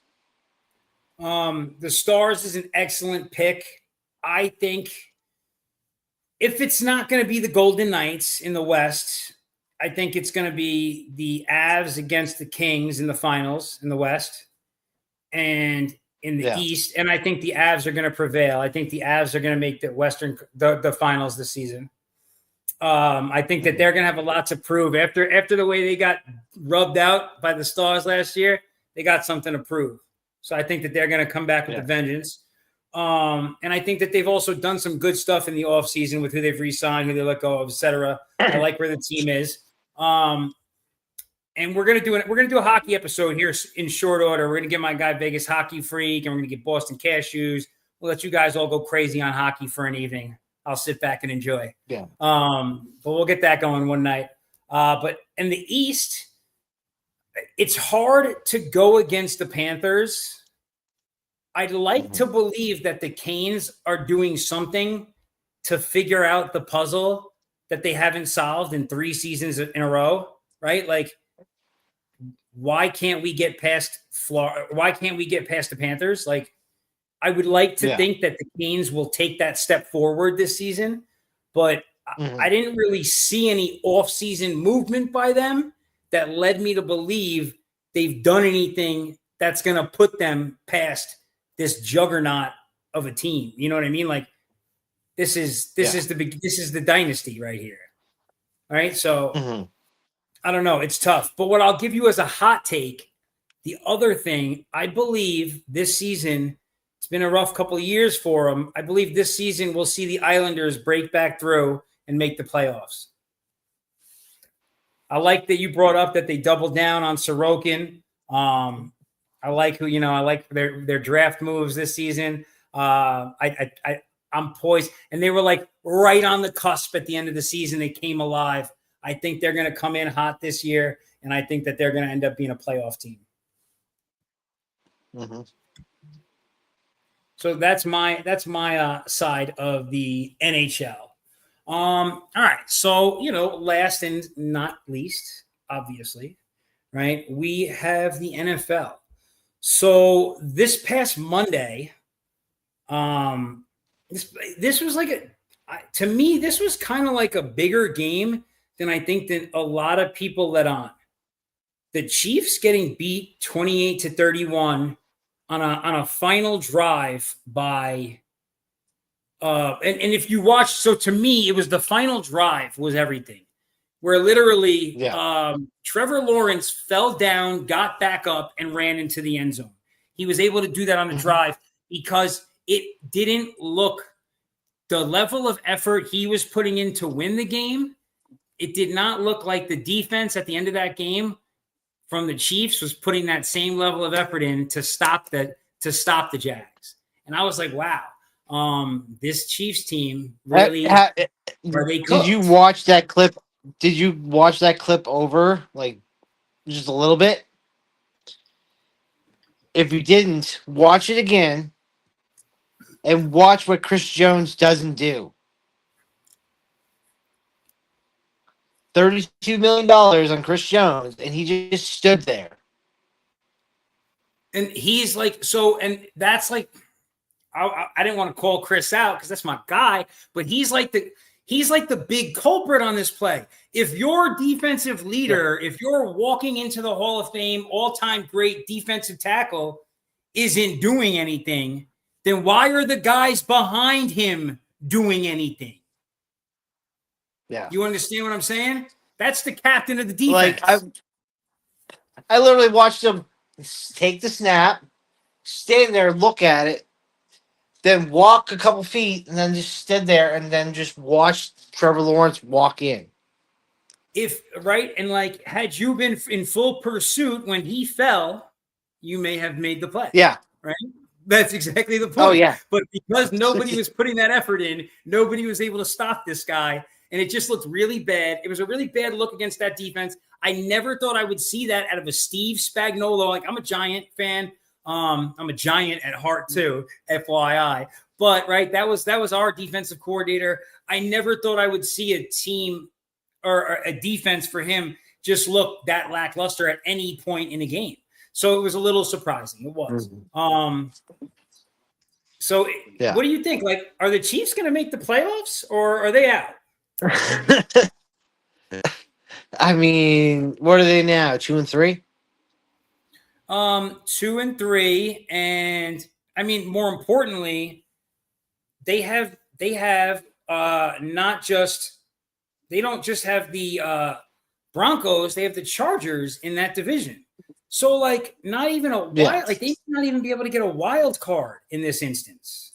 S1: The Stars is an excellent pick. I think if it's not going to be the Golden Knights in the West, I think it's going to be the Avs against the Kings in the finals in the West and in the
S2: Yeah.
S1: East. And I think the Avs are going to prevail. I think the Avs are going to make the finals this season. I think that they're going to have a lot to prove after the way they got rubbed out by the Stars last year. They got something to prove. So I think that they're going to come back with a vengeance. And I think that they've also done some good stuff in the offseason with who they've re-signed, who they let go of, etc. I like where the team is. And we're gonna do a hockey episode here in short order. We're gonna get my guy Vegas Hockey Freak, and we're gonna get Boston Cashews. We'll let you guys all go crazy on hockey for an evening. I'll sit back and enjoy.
S2: Yeah.
S1: But we'll get that going one night. But in the East, it's hard to go against the Panthers. I'd like to believe that the Canes are doing something to figure out the puzzle that they haven't solved in 3 seasons in a row, right? Like, why can't we get past Florida? Why can't we get past the Panthers? Like, I would like to think that the Canes will take that step forward this season, but I didn't really see any off-season movement by them that led me to believe they've done anything that's going to put them past this juggernaut of a team. You know what I mean? Like, this is the dynasty right here. All right. So I don't know. It's tough. But what I'll give you as a hot take, the other thing, I believe this season, it's been a rough couple of years for them. I believe this season we'll see the Islanders break back through and make the playoffs. I like that you brought up that they doubled down on Sorokin. I like I like their draft moves this season. I'm poised. And they were like right on the cusp at the end of the season. They came alive. I think they're going to come in hot this year, and I think that they're going to end up being a playoff team. So that's my side of the NHL. All right. So, last and not least, obviously, right, we have the NFL. So this past Monday, this was like to me, this was kind of like a bigger game than I think that a lot of people let on. The Chiefs getting beat 28-31 on a final drive by and if you watch, so to me, it was the final drive was everything. Where literally Trevor Lawrence fell down, got back up, and ran into the end zone. He was able to do that on the drive because it didn't look the level of effort he was putting in to win the game. It did not look like the defense at the end of that game from the Chiefs was putting that same level of effort in to stop the Jags. And I was like, wow, this Chiefs team really are they cooked?
S2: Did you watch that clip? Did you watch that clip over like just a little bit? If you didn't, watch it again and watch what Chris Jones doesn't do. $32 million on Chris Jones, and he just stood there.
S1: And he's like, and that's like, I didn't want to call Chris out because that's my guy, but he's like the big culprit on this play. If your defensive leader, if you're walking into the Hall of Fame, all-time great defensive tackle isn't doing anything, then why are the guys behind him doing anything?
S2: Yeah.
S1: You understand what I'm saying? That's the captain of the defense.
S2: Like I literally watched him take the snap, stand there, look at it, then walk a couple feet, and then just stood there and then just watch Trevor Lawrence walk in.
S1: if right and like had you been in full pursuit when he fell, you may have made the play.
S2: Yeah.
S1: Right. That's exactly the
S2: Oh
S1: point.
S2: yeah.
S1: But because nobody was putting that effort in, nobody was able to stop this guy. And it just looked really bad. It was a really bad look against that defense. I never thought I would see that out of a Steve Spagnuolo. Like, I'm a Giant fan. I'm a Giant at heart too, FYI. But right, that was our defensive coordinator. I never thought I would see a team or a defense for him just look that lackluster at any point in a game. So it was a little surprising. It was. So
S2: Yeah.
S1: what do you think? Like, are the Chiefs going to make the playoffs or are they out?
S2: I mean, what are they now? 2-3?
S1: 2-3, and I mean, more importantly, they have not just they don't just have the Broncos, they have the Chargers in that division. So like not even a wild, like they may not even be able to get a wild card in this instance.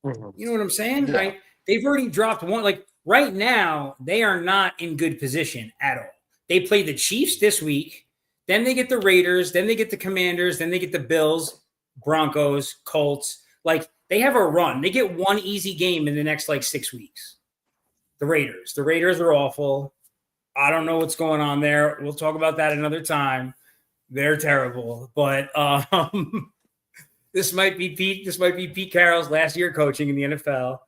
S1: You know what I'm saying?
S2: Yeah.
S1: Right? They've already dropped one. Like right now, they are not in good position at all. They play the Chiefs this week, then they get the Raiders, then they get the Commanders, then they get the Bills, Broncos, Colts. Like they have a run. They get one easy game in the next like 6 weeks. The Raiders. The Raiders are awful. I don't know what's going on there. We'll talk about that another time. They're terrible. But this might be Pete Carroll's last year coaching in the NFL.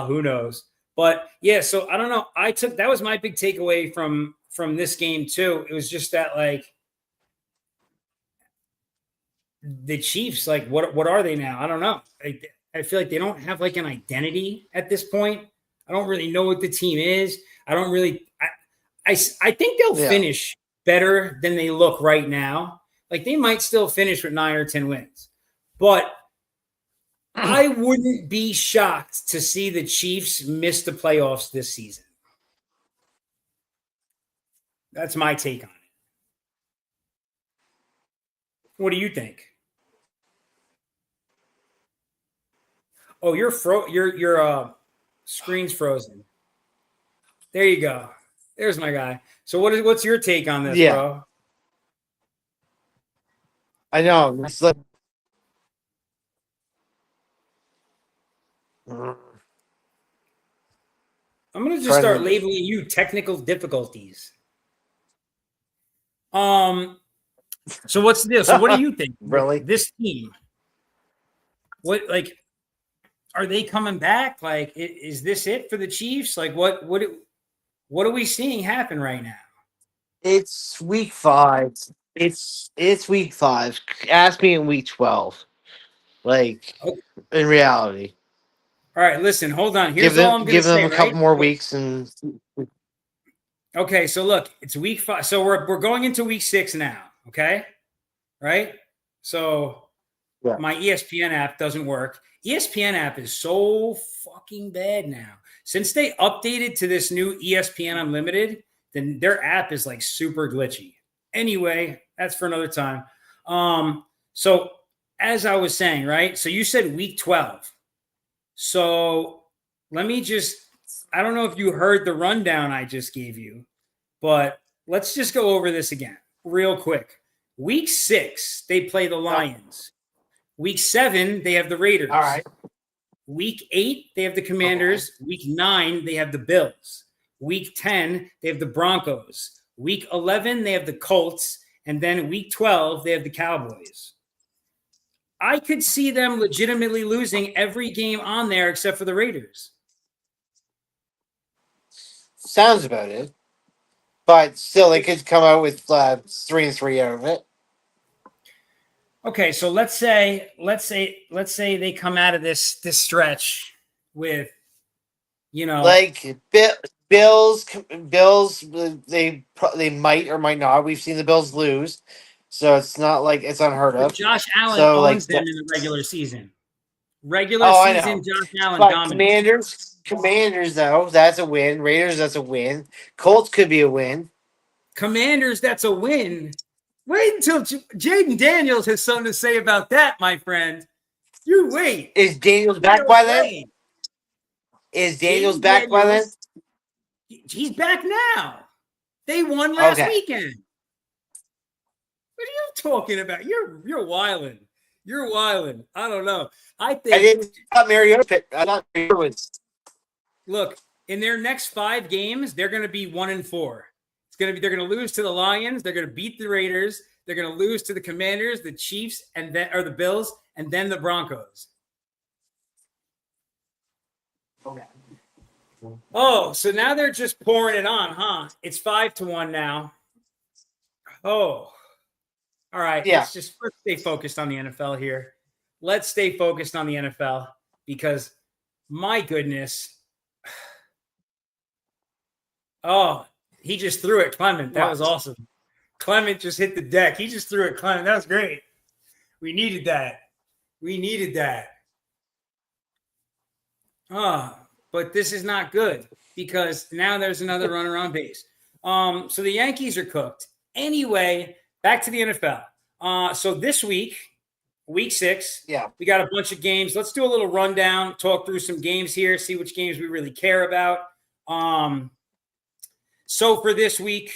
S1: Who knows? But yeah, so I don't know. That was my big takeaway from this game too. It was just that like the Chiefs, like what are they now? I don't know. I feel like they don't have like an identity at this point. I don't really know what the team is. I don't really. I think they'll finish better than they look right now. Like they might still finish with 9 or 10 wins, but I wouldn't be shocked to see the Chiefs miss the playoffs this season. That's my take on it. What do you think? Oh, your screen's frozen. There you go. There's my guy. So what's your take on this, bro?
S2: I know. It's like,
S1: I'm gonna just start labeling you technical difficulties. So what's the deal? So what do you think?
S2: Really?
S1: This team? What like are they coming back? Like, is this it for the Chiefs? Like, what are we seeing happen right now?
S2: It's week 5. It's week 5. Ask me in week 12. Like, in reality.
S1: All right, listen, hold on. Here's all I'm going to say.
S2: Give them a couple more weeks and.
S1: Okay, so look, it's week 5. So we're going into week 6 now. Okay, right? So my ESPN app doesn't work. ESPN app is so fucking bad now. Since they updated to this new ESPN Unlimited, then their app is like super glitchy. Anyway, that's for another time. So as I was saying, right? So you said week 12. So let me I don't know if you heard the rundown I just gave you, but let's just go over this again real quick. Week 6, they play the Lions. Week 7, they have the Raiders.
S2: All right.
S1: Week 8, they have the Commanders. Okay. Week 9, they have the Bills. Week 10, they have the Broncos. Week 11, they have the Colts. And then week 12, they have the Cowboys. I could see them legitimately losing every game on there except for the Raiders.
S2: Sounds about it. But still, they could come out with 3-3 out of it.
S1: Okay, so let's say they come out of this stretch with,
S2: like Bills. They might or might not. We've seen the Bills lose, so it's not like it's unheard of.
S1: Josh Allen owns them in the regular season. Regular season, Josh Allen
S2: dominates. Commanders though, that's a win. Raiders, that's a win. Colts could be a win.
S1: Commanders, that's a win. Wait until Jaden Daniels has something to say about that, my friend. You wait.
S2: Is Daniels back by then? Is Daniels back by then?
S1: He's back now. They won last
S2: Okay.
S1: weekend. What are you talking about? You're wilding. You're wilding. I don't know. I
S2: I
S1: think
S2: didn't thought Mariota picked. I thought Mariota was.
S1: look, in their next 5 games, they're going to be 1-4. They're going to lose to the Lions, they're going to beat the Raiders, they're going to lose to the Commanders, the Chiefs, and then or the Bills, and then the Broncos.
S2: Okay.
S1: Oh, so now they're just pouring it on, huh? It's 5-1 now. Oh, all right.
S2: Yeah.
S1: Let's stay focused on the NFL here. Let's stay focused on the NFL because, my goodness. Oh, he just threw it, Clement. That was awesome. Clement just hit the deck. He just threw it, Clement. That was great. We needed that. But this is not good because now there's another runner on base. So the Yankees are cooked. Anyway, back to the NFL. So this week, week 6, we got a bunch of games. Let's do a little rundown, talk through some games here, see which games we really care about. So for this week,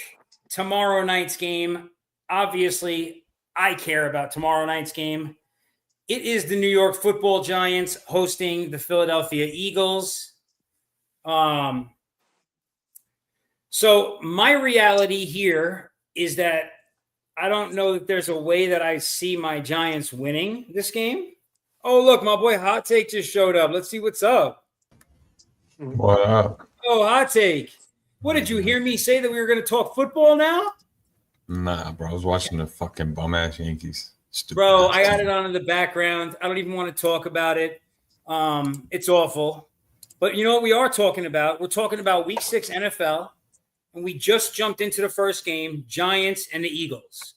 S1: tomorrow night's game, obviously I care about tomorrow night's game. It is the New York Football Giants hosting the Philadelphia Eagles. So my reality here is that I don't know that there's a way that I see my Giants winning this game. Oh, look, my boy Hot Take just showed up. Let's see what's up.
S3: What up?
S1: Oh, Hot Take. What, did you hear me say that we were going to talk football now?
S3: Nah, bro. I was watching the fucking bum-ass Yankees. Stupid
S1: Bro,
S3: ass
S1: I got
S3: team.
S1: it on in the background. I don't even want to talk about it. It's awful. But you know what we are talking about? We're talking about Week 6 NFL, and we just jumped into the first game, Giants and the Eagles.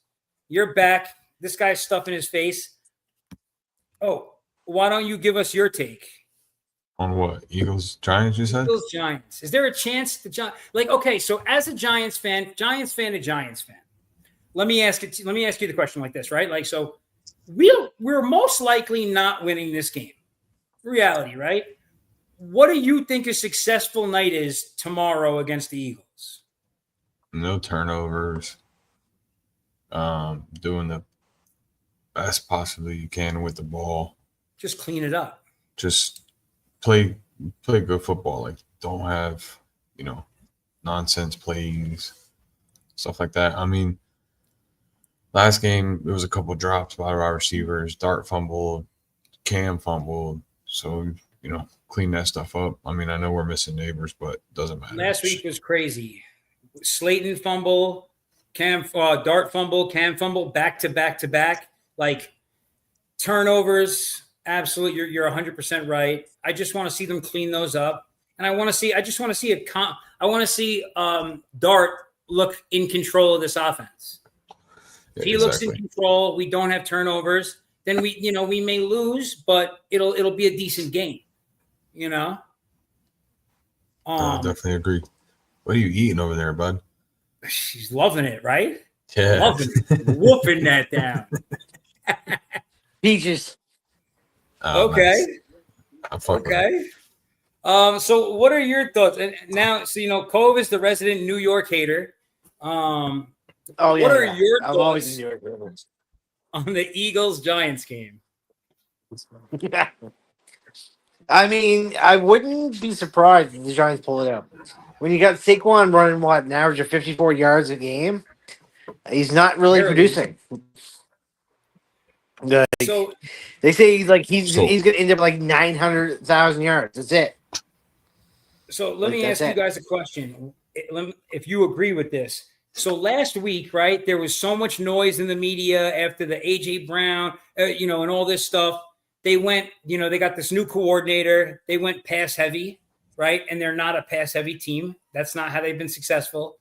S1: You're back. This guy's stuffing his face. Oh, why don't you give us your take?
S3: On what? Eagles, Giants, you said?
S1: Eagles, Giants. Is there a chance the Giants – like, okay, so as a Giants fan, let me ask you the question like this, right? Like, so we're most likely not winning this game. Reality, right? What do you think a successful night is tomorrow against the Eagles?
S3: No turnovers. Doing the best possibly you can with the ball.
S1: Just clean it up.
S3: Just play good football. Like, don't have, nonsense plays, stuff like that. I mean, last game, there was a couple drops by our receivers. Dart fumbled, Cam fumbled. So, clean that stuff up. I mean, I know we're missing neighbors, but it doesn't matter.
S1: Last week was crazy. Slayton fumble, Dart fumble, Cam fumble, back to back. Like, turnovers, absolutely, you're 100% right. I just want to see them clean those up. And I want to see Dart look in control of this offense. If he looks in control, we don't have turnovers, then we may lose, but it'll be a decent game.
S3: I definitely agree. What are you eating over there, bud?
S1: She's loving it, right?
S3: Yeah.
S1: Loving it. Whooping that down.
S2: Peaches.
S1: Okay.
S3: Nice.
S1: Okay. So what are your thoughts? And now, so Cove is the resident New York hater. What are your
S2: I'm
S1: thoughts
S2: always in New York.
S1: on the Eagles-Giants game?
S2: Yeah. I mean, I wouldn't be surprised if the Giants pull it out. When you got Saquon running, an average of 54 yards a game, he's not really producing.
S1: So
S2: they say he's going to end up like 900,000 yards. That's it.
S1: So let me ask you guys a question. If you agree with this. So last week, right, there was so much noise in the media after the A.J. Brown, and all this stuff. They went, they got this new coordinator. They went pass heavy, right? And they're not a pass heavy team. That's not how they've been successful.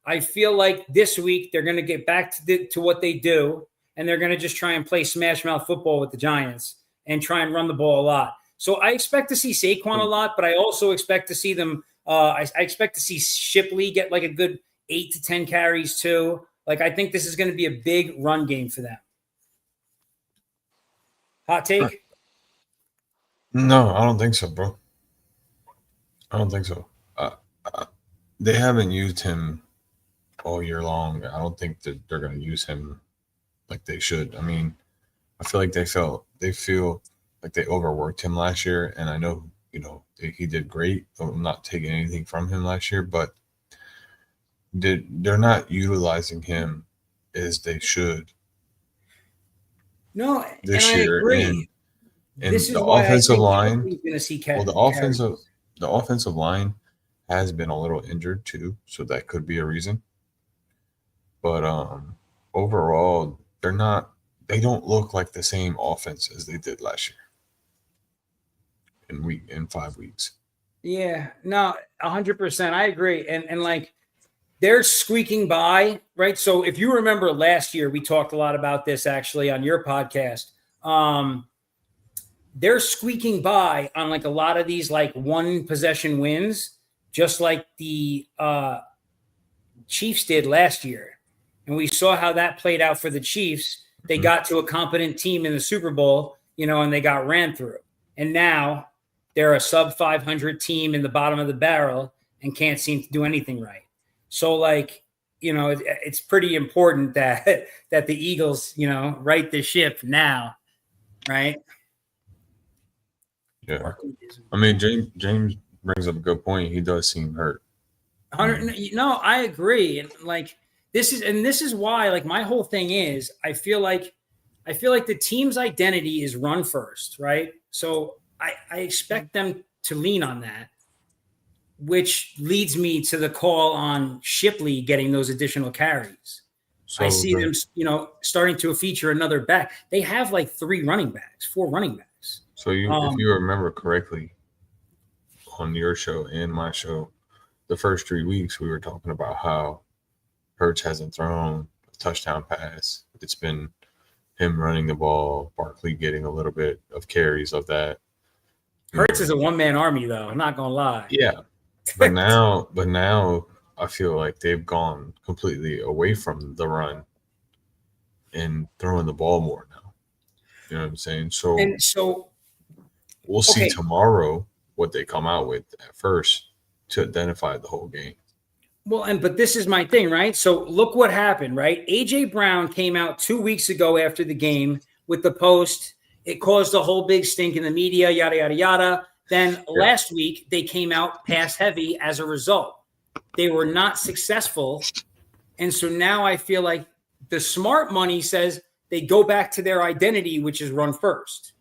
S1: I feel like this week they're going to get back to what they do, and they're going to just try and play smash mouth football with the Giants and try and run the ball a lot. So I expect to see Saquon a lot, but I also expect to see them. I expect to see Shipley get like a good 8 to 10 carries too. Like, I think this is going to be a big run game for them. Hot take?
S3: No, I don't think so, bro. I don't think so. They haven't used him all year long. I don't think that they're going to use him like they should. I mean, I feel like they feel like they overworked him last year, and I know he did great. I'm not taking anything from him last year, but they're not utilizing him as they should
S1: No,
S3: this
S1: and I
S3: year.
S1: agree.
S3: And
S1: This is
S3: the
S1: why I
S3: offensive
S1: think
S3: line,
S1: he's going to see
S3: well,
S1: carries.
S3: the offensive line has been a little injured too, so that could be a reason. But overall, they don't look like the same offense as they did last year in 5 weeks.
S1: Yeah, no, 100%. I agree. And like they're squeaking by, right? So if you remember last year, we talked a lot about this actually on your podcast. They're squeaking by on like a lot of these like one possession wins, just like the Chiefs did last year. And we saw how that played out for the Chiefs. They got to a competent team in the Super Bowl, and they got ran through. And now they're a sub 500 team in the bottom of the barrel and can't seem to do anything right. So like, it's pretty important that the Eagles, right the ship now, right?
S3: Yeah. I mean, James brings up a good point. He does seem hurt.
S1: No, I agree. And like this is why like my whole thing is I feel like the team's identity is run first, right? So I expect them to lean on that, which leads me to the call on Shipley getting those additional carries. So I see them, starting to feature another back. They have like 4 running backs.
S3: So if you remember correctly, on your show and my show, the first 3 weeks we were talking about how Hurts hasn't thrown a touchdown pass. It's been him running the ball, Barkley getting a little bit of carries of that.
S1: Hurts is a one-man army, though. I'm not gonna lie.
S3: Yeah, but now I feel like they've gone completely away from the run and throwing the ball more now. You know what I'm saying? So we'll see tomorrow what they come out with at first to identify the whole game.
S1: Well, but this is my thing, right? So look what happened, right? A.J. Brown came out 2 weeks ago after the game with the post. It caused a whole big stink in the media, yada, yada, yada. Then last week, they came out pass heavy as a result. They were not successful. And so now I feel like the smart money says they go back to their identity, which is run first.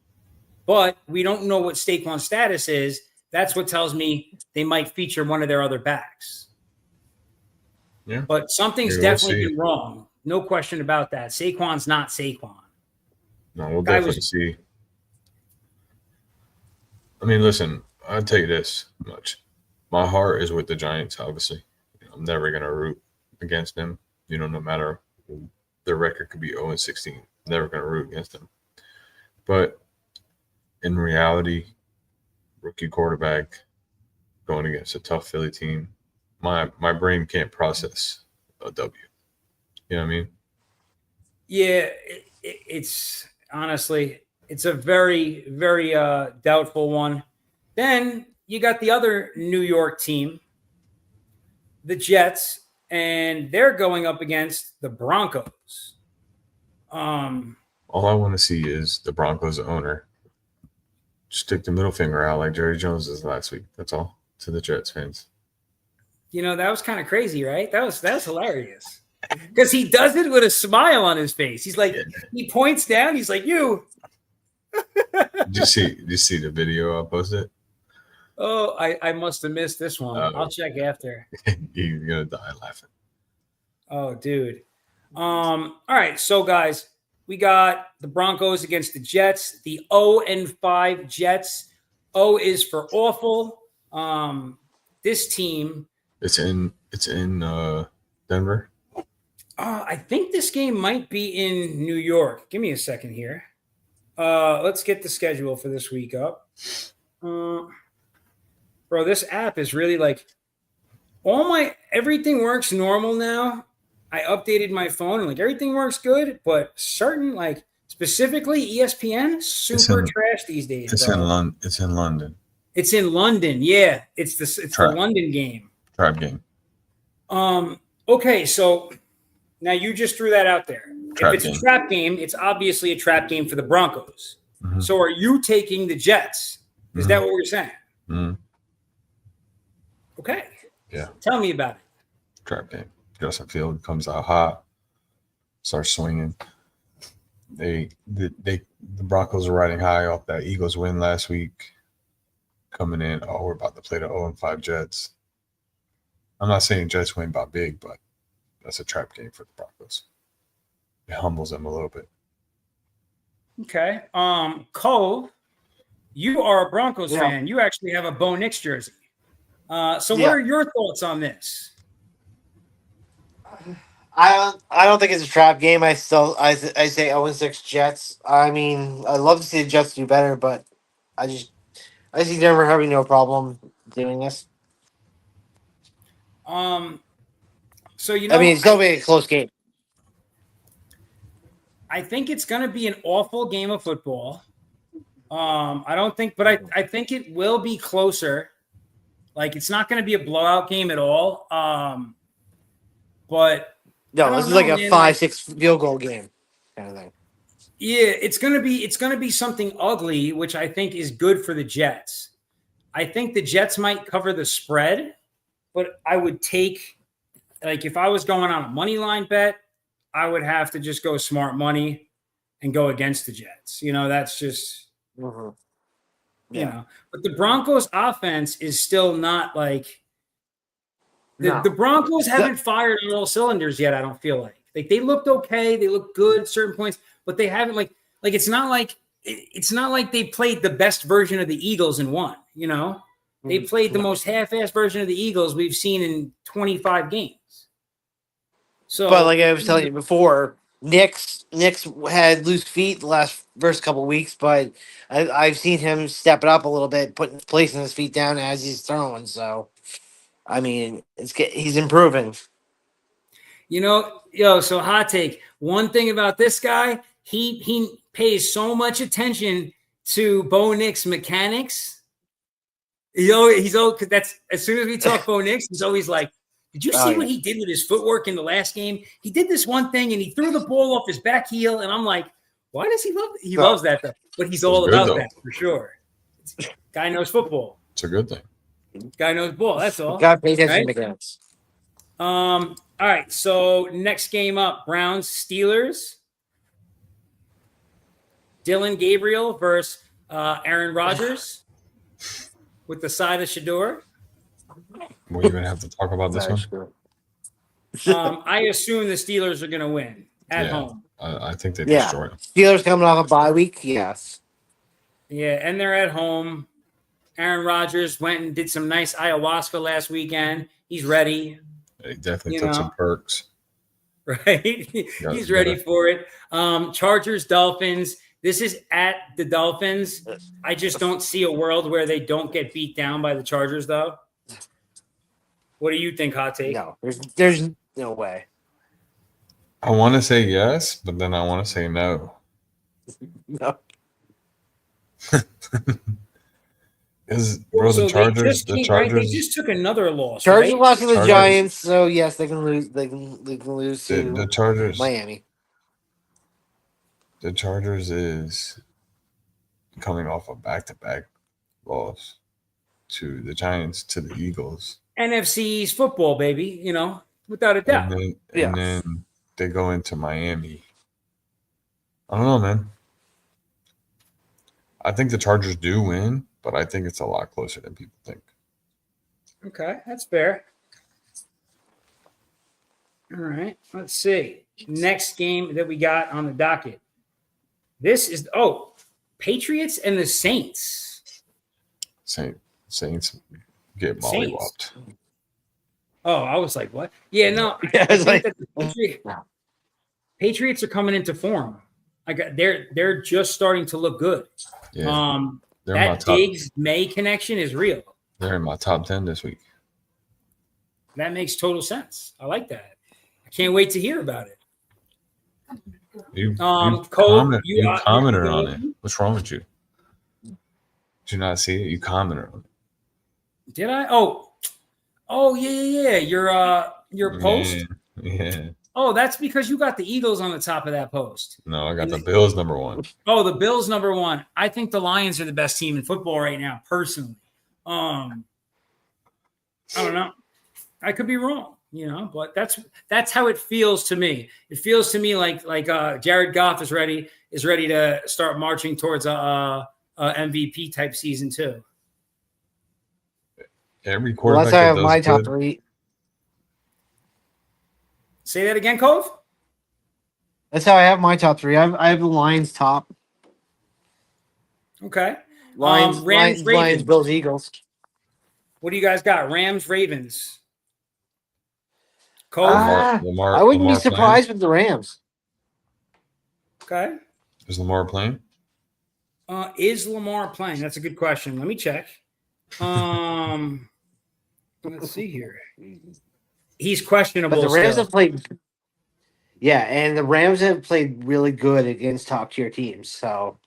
S1: But we don't know what Saquon's status is. That's what tells me they might feature one of their other backs.
S3: Yeah.
S1: But something's definitely been wrong. No question about that. Saquon's not Saquon.
S3: No, we'll definitely see. I mean, listen, I'll tell you this much. My heart is with the Giants, obviously. I'm never going to root against them. No matter their record could be 0-16. I'm never going to root against them. But in reality, rookie quarterback going against a tough Philly team, my brain can't process a W. You know what I mean? Yeah,
S1: it's honestly, it's a very, very doubtful one. Then you got the other New York team, the Jets, and they're going up against the Broncos.
S3: All I want to see is the Broncos owner stick the middle finger out like Jerry Jones did last week. That's all to the Jets fans.
S1: That was kind of crazy, right? That was hilarious because he does it with a smile on his face. He's like, he points down. He's like, you.
S3: Did you see the video I posted?
S1: Oh, I must have missed this one. I'll check after.
S3: You're gonna die laughing.
S1: Oh, dude. All right. So guys, we got the Broncos against the Jets, the 0-5 Jets. O is for awful. This team.
S3: It's in Denver.
S1: I think this game might be in New York. Give me a second here. Let's get the schedule for this week up. Bro, this app is really like everything works normal now. I updated my phone and like everything works good, but certain like specifically ESPN super trash these days.
S3: It's in London. It's in London.
S1: It's in London. Yeah, it's the London game.
S3: Tribe game.
S1: Okay, so now you just threw that out there.
S3: Trap
S1: If it's
S3: game.
S1: a trap game, it's obviously a trap game for the Broncos.
S3: Mhm.
S1: So are you taking the Jets? Is that what we're saying?
S3: Mhm.
S1: Okay.
S3: Yeah.
S1: Tell me about it.
S3: Trap game. Justin Field comes out hot, starts swinging. The Broncos are riding high off that Eagles win last week. Coming in, we're about to play the 0-5 Jets. I'm not saying Jets win by big, but that's a trap game for the Broncos. It humbles them a little bit.
S1: Okay. Cole, you are a Broncos
S2: Yeah.
S1: fan. You actually have a Bo Nix jersey. So what
S2: Yeah.
S1: are your thoughts on this?
S2: I don't think it's a trap game. I say 0-6 Jets. I mean, I'd love to see the Jets do better, but I see Denver having no problem doing this.
S1: So you
S2: I
S1: know,
S2: mean, it's still be a close game.
S1: I think it's going to be an awful game of football. I don't think, but I think it will be closer. Like it's not going to be a blowout game at all. But I
S2: No,
S1: don't
S2: this is
S1: know,
S2: like a
S1: man.
S2: 5-6 field goal game kind of thing.
S1: Yeah, it's gonna be something ugly, which I think is good for the Jets. I think the Jets might cover the spread, but I would take like if I was going on a money line bet, I would have to just go smart money and go against the Jets. That's just
S2: Mm-hmm.
S1: But the Broncos offense is still not like
S2: No.
S1: the Broncos haven't fired on all cylinders yet. I don't feel like they looked okay, they looked good at certain points, but they haven't like it's not like they played the best version of the Eagles and won. They played the most half-assed version of the Eagles we've seen in 25 games. So,
S2: But like I was telling you before, Nick's had loose feet the first couple of weeks, but I've seen him step it up a little bit, placing his feet down as he's throwing. So, I mean, he's improving.
S1: So hot take. One thing about this guy, he pays so much attention to Bo Nix mechanics. He's always that's as soon as we talk Bo Nix, he's always like, did you see what he did with his footwork in the last game? He did this one thing and he threw the ball off his back heel. And I'm like, why does he love it? He loves that stuff. But he's all about that for sure. Guy knows football.
S3: It's a good thing.
S1: Guy knows ball. That's all.
S2: Got to pay attention to mechanics.
S1: All right. So next game up, Browns Steelers. Dylan Gabriel versus Aaron Rodgers with the side of Shador.
S3: We're going to have to talk about this one.
S1: I assume the Steelers are going to win at home.
S3: I think they destroy them.
S2: Steelers coming off a bye week, yes.
S1: Yeah, and they're at home. Aaron Rodgers went and did some nice ayahuasca last weekend. He's ready.
S3: He definitely took some perks.
S1: Right? He's ready for it. Chargers, Dolphins. This is at the Dolphins. I just don't see a world where they don't get beat down by the Chargers, though. What do you think, hot take?
S2: No, there's no way.
S3: I want to say yes, but then I want to say no.
S2: No.
S3: The Chargers.
S1: They just took another loss.
S2: Chargers
S1: right?
S2: lost to the Giants, so yes, they can lose. They can lose to
S3: the Chargers.
S2: Miami.
S3: The Chargers is coming off a back-to-back loss to the Giants, to the Eagles.
S1: NFC's football, baby. Without a doubt.
S3: And then they go into Miami. I don't know, man. I think the Chargers do win, but I think it's a lot closer than people think.
S1: Okay, that's fair. All right, let's see. Next game that we got on the docket. This is Patriots and the Saints.
S3: Saints get mollywopped.
S1: Oh, I was like, what? Yeah, no. Patriots are coming into form. They're just starting to look good.
S3: Yeah.
S1: That Diggs-May connection is real.
S3: They're in my top 10 this week.
S1: That makes total sense. I like that. I can't wait to hear about it.
S3: You
S1: Cole,
S3: commented on it. What's wrong with you? Did you not see it? You commented on it.
S1: Did I? Oh yeah. You're your post?
S3: Yeah.
S1: Oh, that's because you got the Eagles on the top of that post.
S3: No, I got the Bills number 1.
S1: Oh, the Bills number 1. I think the Lions are the best team in football right now, personally. I don't know. I could be wrong, but that's how it feels to me. It feels to me like Jared Goff is ready to start marching towards a MVP type season too.
S3: Every
S2: Well,
S3: quarterback
S2: that's how I
S3: that
S2: have
S3: does
S2: my top
S3: good.
S2: 3.
S1: Say that again, Cove.
S2: That's how I have my top 3. I have the Lions top.
S1: Okay.
S2: Lions,
S1: Rams, Ravens.
S2: Bills, Eagles.
S1: What do you guys got? Rams, Ravens. Cove.
S2: I wouldn't be
S3: Lamar
S2: surprised with the Rams.
S1: Okay.
S3: Is Lamar playing?
S1: Is Lamar playing? That's a good question. Let me check. Let's see here. He's questionable.
S2: But the Rams
S1: still.
S2: have played. Yeah, and the Rams have played really good against top tier teams. So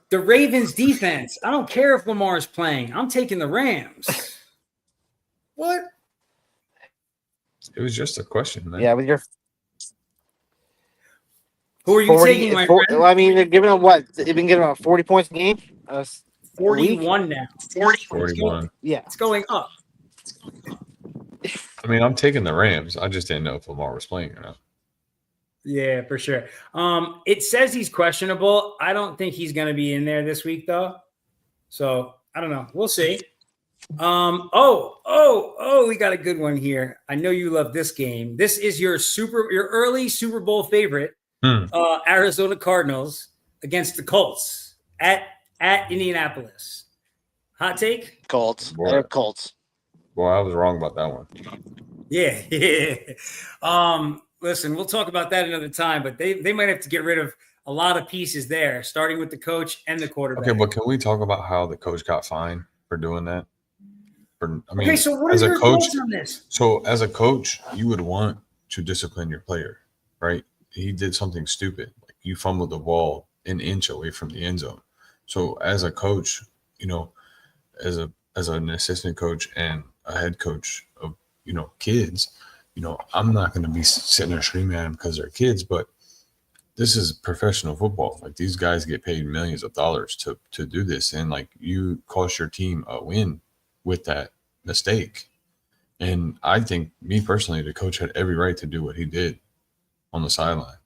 S1: the Ravens defense. I don't care if Lamar's playing. I'm taking the Rams. What?
S3: It was just a question, man.
S2: yeah, with your
S1: Who are you taking, my friend?
S2: I mean, they're giving them what? They've been giving them 40 points a game.
S1: 41 now.
S3: 41.
S2: Yeah,
S1: It's going up.
S3: I mean, I'm taking the Rams. I just didn't know if Lamar was playing or not.
S1: Yeah, for sure. It says he's questionable. I don't think he's going to be in there this week, though. So I don't know. We'll see. We got a good one here. I know you love this game. This is your early Super Bowl favorite, Arizona Cardinals against the Colts at Indianapolis. Hot take?
S2: Colts.
S3: Boy.
S2: I have Colts.
S3: Well, I was wrong about that one.
S1: Yeah. Listen, we'll talk about that another time, but they might have to get rid of a lot of pieces there, starting with the coach and the quarterback.
S3: Okay, but can we talk about how the coach got fined for doing that?
S1: So what are your thoughts on this?
S3: So as a coach, you would want to discipline your player, right? He did something stupid. Like you fumbled the ball an inch away from the end zone. So as a coach, as an assistant coach and a head coach of, kids, I'm not going to be sitting there screaming at them because they're kids, but this is professional football. Like these guys get paid millions of dollars to do this. And like you cost your team a win with that mistake. And I think, me personally, the coach had every right to do what he did on the sideline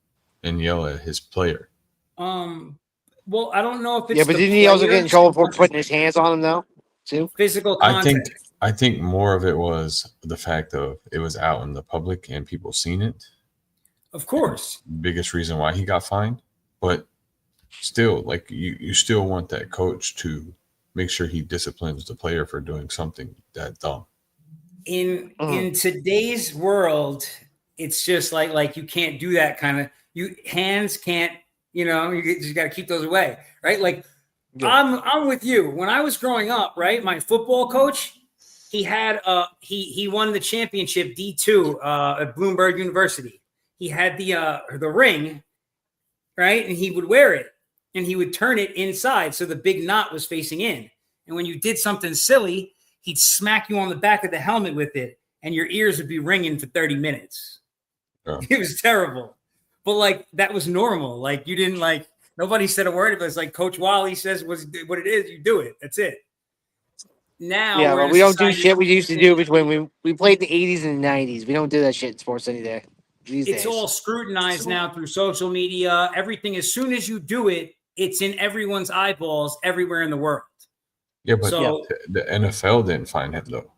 S3: and yell at his player.
S1: Well, I don't know if it's
S2: but didn't he also get in trouble for putting his hands on him though, too?
S1: Physical contact.
S3: I think more of it was the fact of it was out in the public and people seen it.
S1: Of course.
S3: Biggest reason why he got fined, but still, like you still want that coach to make sure he disciplines the player for doing something that dumb.
S1: In today's world, it's just like you can't do that kind of. Hands can't. You just got to keep those away, right? Like I'm with you. When I was growing up, right, my football coach, he had he won the championship D2 at Bloomberg University. He had the ring, right, and he would wear it. And he would turn it inside so the big knot was facing in. And when you did something silly, he'd smack you on the back of the helmet with it, and your ears would be ringing for 30 minutes.
S3: Oh.
S1: It was terrible. But, that was normal. You didn't, nobody said a word. It was like Coach Wally says what it is, you do it. That's it. Now,
S2: yeah, but we don't do shit we used to do when we played the 80s and the 90s. We don't do that shit in sports any day.
S1: It's all scrutinized now through social media. Everything, as soon as you do it, it's in everyone's eyeballs everywhere in the world.
S3: Yeah, but the NFL didn't find him, though.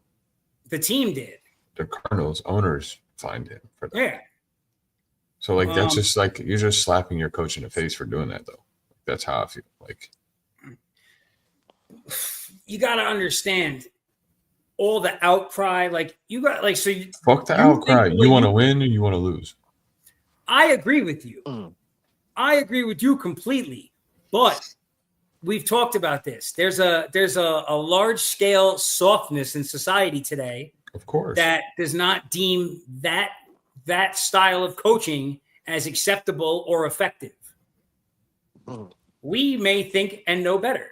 S1: The team did.
S3: The Cardinals owners fined him for that.
S1: Yeah.
S3: So, that's just you're just slapping your coach in the face for doing that, though. That's how I feel.
S1: You got to understand all the outcry. You got
S3: fuck the outcry. You want to win or you want to lose?
S1: I agree with you. I agree with you completely. But we've talked about this. There's a large scale softness in society today.
S3: Of course.
S1: That does not deem that style of coaching as acceptable or effective. We may think and know better.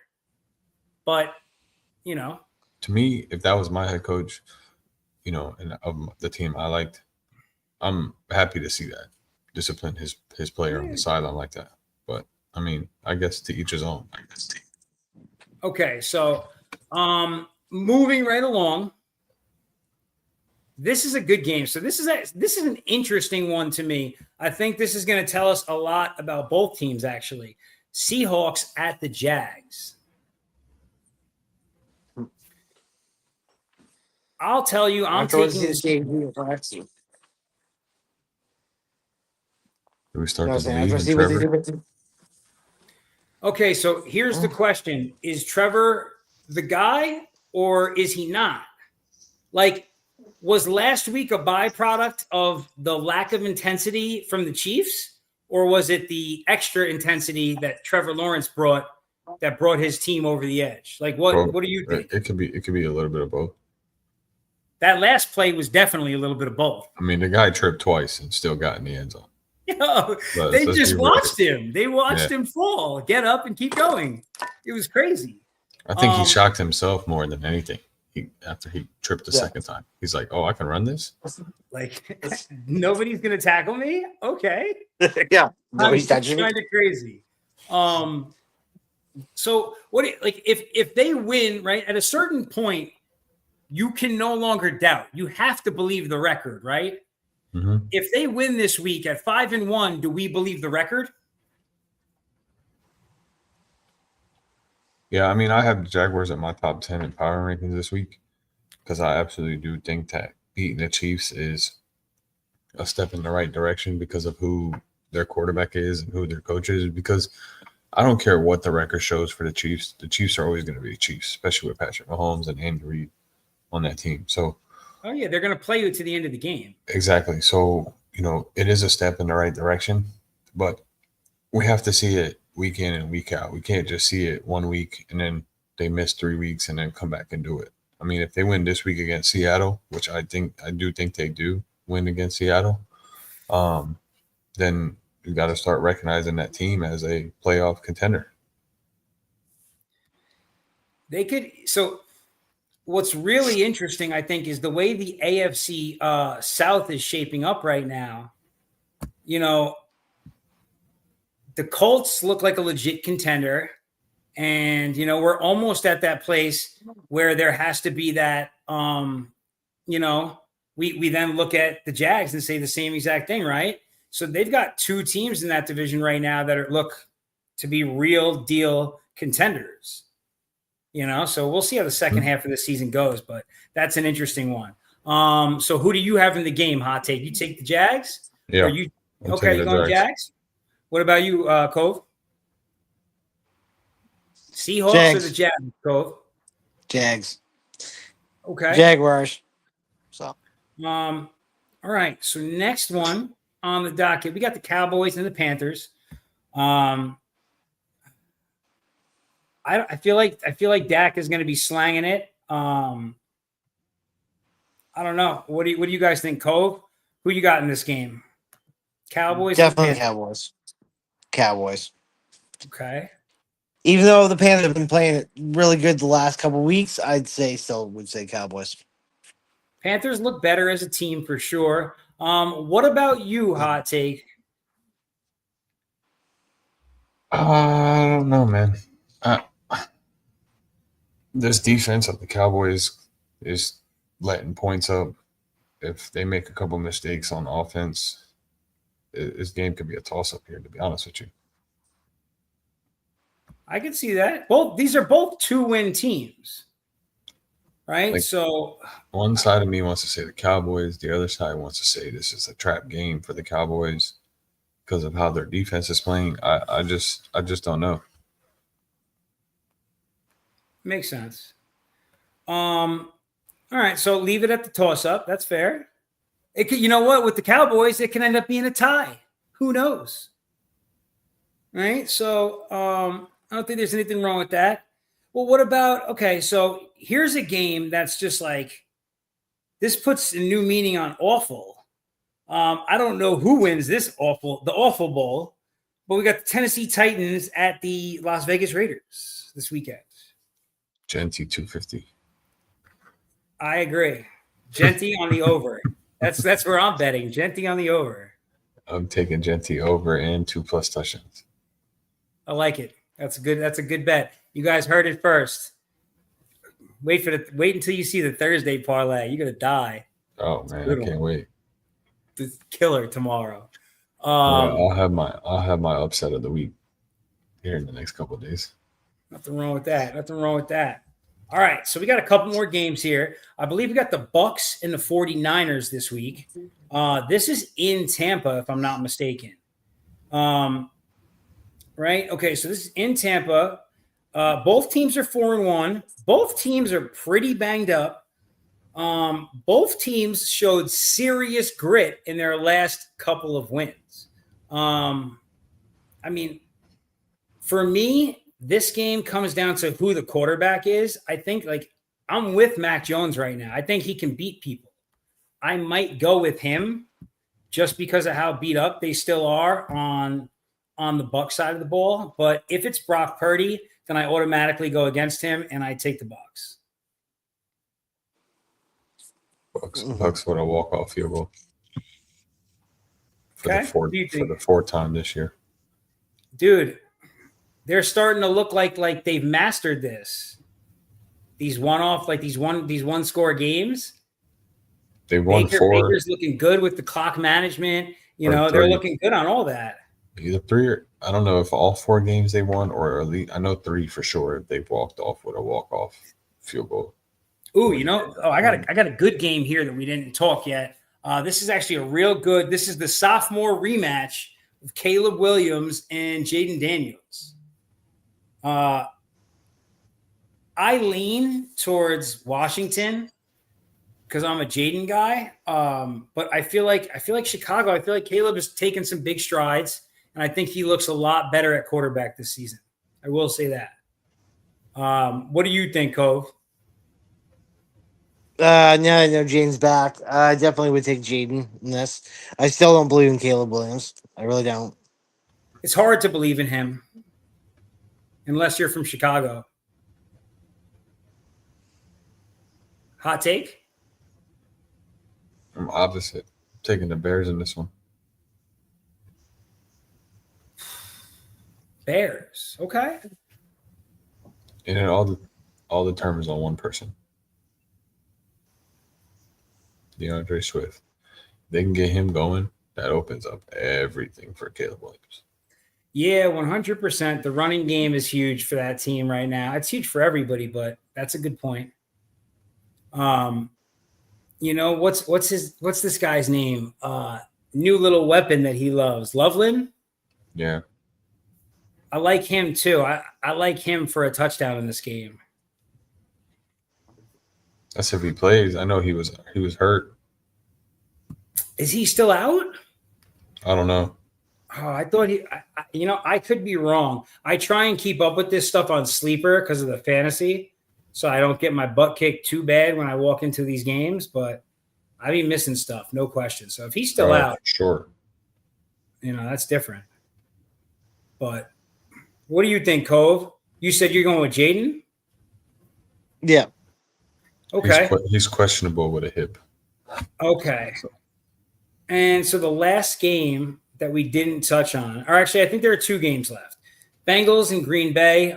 S1: But,
S3: to me, if that was my head coach, and of the team I liked, I'm happy to see that discipline his player on the sideline like that. But I mean, I guess to each his own.
S1: Okay, so moving right along. This is a good game. So this is an interesting one to me. I think this is going to tell us a lot about both teams, actually. Seahawks at the Jags. I'll tell you, I'm taking
S2: this game.
S3: Do we start to
S2: I
S3: believe in
S2: see what they
S3: Trevor?
S2: do.
S1: Okay, so here's the question. Is Trevor the guy or is he not? Like, was last week a byproduct of the lack of intensity from the Chiefs, or was it the extra intensity that Trevor Lawrence brought that brought his team over the edge? Like, what do you think?
S3: It could be a little bit of both.
S1: That last play was definitely a little bit of both.
S3: I mean, the guy tripped twice and still got in the end zone.
S1: They just watched him. They watched him fall, get up, and keep going. It was crazy.
S3: I think he shocked himself more than anything. After he tripped the second time, he's like, "Oh, I can run this."
S1: Like nobody's gonna tackle me. Okay,
S2: Yeah, nobody's touching me.
S1: Kind of crazy. So what? Like if they win, right at a certain point, you can no longer doubt. You have to believe the record, right?
S3: Mm-hmm.
S1: If they win this week at 5-1, do we believe the record?
S3: Yeah, I mean, I have the Jaguars at my top 10 in power rankings this week because I absolutely do think that beating the Chiefs is a step in the right direction because of who their quarterback is and who their coach is. Because I don't care what the record shows for the Chiefs. The Chiefs are always going to be the Chiefs, especially with Patrick Mahomes and Andy Reid on that team. So,
S1: oh yeah, they're going to play you to the end of the game.
S3: Exactly. So, it is a step in the right direction, but we have to see it week in and week out. We can't just see it 1 week and then they miss 3 weeks and then come back and do it. I mean, if they win this week against Seattle, which I do think they do win against Seattle, then you got to start recognizing that team as a playoff contender.
S1: They could. So what's really interesting, I think, is the way the AFC South is shaping up right now. The Colts look like a legit contender. And, we're almost at that place where there has to be that, we then look at the Jags and say the same exact thing, right? So they've got two teams in that division right now that look to be real deal contenders, So we'll see how the second half of the season goes, but that's an interesting one. So who do you have in the game, Hot Take? You take the Jags?
S3: Yeah.
S1: You going Jags? What about you, Cove? Seahawks
S2: Jags.
S1: or the Jags, Cove?
S2: Jags.
S1: Okay.
S2: Jaguars. So.
S1: All right. So next one on the docket, we got the Cowboys and the Panthers. I feel like Dak is going to be slanging it. I don't know. What do you guys think, Cove? Who you got in this game? Cowboys.
S2: Definitely Cowboys.
S1: Okay.
S2: Even though the Panthers have been playing really good the last couple of weeks, would say Cowboys.
S1: Panthers look better as a team for sure. What about you, Hot Take?
S3: I don't know, man. This defense of the Cowboys is letting points up. If they make a couple mistakes on offense, this game could be a toss-up here, to be honest with you.
S1: I can see that. Well, these are both 2-win teams, right? So
S3: one side of me wants to say the Cowboys. The other side wants to say this is a trap game for the Cowboys because of how their defense is playing. I just don't know.
S1: Makes sense. All right, so leave it at the toss-up. That's fair. It could, with the Cowboys, it can end up being a tie. Who knows? Right? So I don't think there's anything wrong with that. Well, what about, okay, so here's a game that's just like, this puts a new meaning on awful. I don't know who wins the awful bowl, but we got the Tennessee Titans at the Las Vegas Raiders this weekend.
S3: Genty 250.
S1: I agree. Genty on the over. That's where I'm betting. Genty on the over.
S3: I'm taking Genty over and 2+ touchdowns.
S1: I like it. That's a good bet. You guys heard it first. Wait until you see the Thursday parlay. You're gonna die.
S3: Oh man, I can't wait.
S1: The killer tomorrow.
S3: Yeah, I'll have my upset of the week here in the next couple of days.
S1: Nothing wrong with that. All right, so we got a couple more games here. I believe we got the Bucks and the 49ers this week. This is in Tampa, if I'm not mistaken. Right? Okay, so this is in Tampa. Both teams are 4-1. Both teams are pretty banged up. Both teams showed serious grit in their last couple of wins. I mean, for me, this game comes down to who the quarterback is. I think, I'm with Mac Jones right now. I think he can beat people. I might go with him just because of how beat up they still are on the Bucs side of the ball. But if it's Brock Purdy, then I automatically go against him and I take the Bucs.
S3: Bucks with a walk-off field goal for the fourth time this year.
S1: Dude, they're starting to look like they've mastered this. These one score games.
S3: They won 4.
S1: Baker's looking good with the clock management. They're looking good on all that.
S3: Either 3 or I don't know if all 4 games they won, or at least I know 3 for sure. They've walked off with a walk-off field goal.
S1: Ooh, I got a good game here that we didn't talk yet. This is actually a real good. This is the sophomore rematch of Caleb Williams and Jaden Daniels. I lean towards Washington because I'm a Jaden guy. But I feel like Chicago. I feel like Caleb has taken some big strides, and I think he looks a lot better at quarterback this season. I will say that. What do you think, Cove?
S2: No, Jaden's back. I definitely would take Jaden in this. I still don't believe in Caleb Williams. I really don't.
S1: It's hard to believe in him unless you're from Chicago. Hot take?
S3: I'm opposite. I'm taking the Bears in this one.
S1: Bears. Okay.
S3: And then all the terms on one person. DeAndre Swift. They can get him going. That opens up everything for Caleb Williams. Yeah,
S1: 100%. The running game is huge for that team right now. It's huge for everybody, but that's a good point. What's this guy's name? New little weapon that he loves. Loveland?
S3: Yeah.
S1: I like him too. I like him for a touchdown in this game.
S3: That's if he plays. I know he was hurt.
S1: Is he still out?
S3: I don't know.
S1: Oh, I thought I could be wrong. I try and keep up with this stuff on Sleeper because of the fantasy, so I don't get my butt kicked too bad when I walk into these games, but I be missing stuff, no question. So if he's still out,
S3: sure.
S1: That's different. But what do you think, Cove? You said you're going with Jaden?
S2: Yeah.
S1: Okay.
S3: He's questionable with a hip.
S1: Okay. And so the last game that we didn't touch on, or actually I think there are 2 games left. Bengals and Green Bay.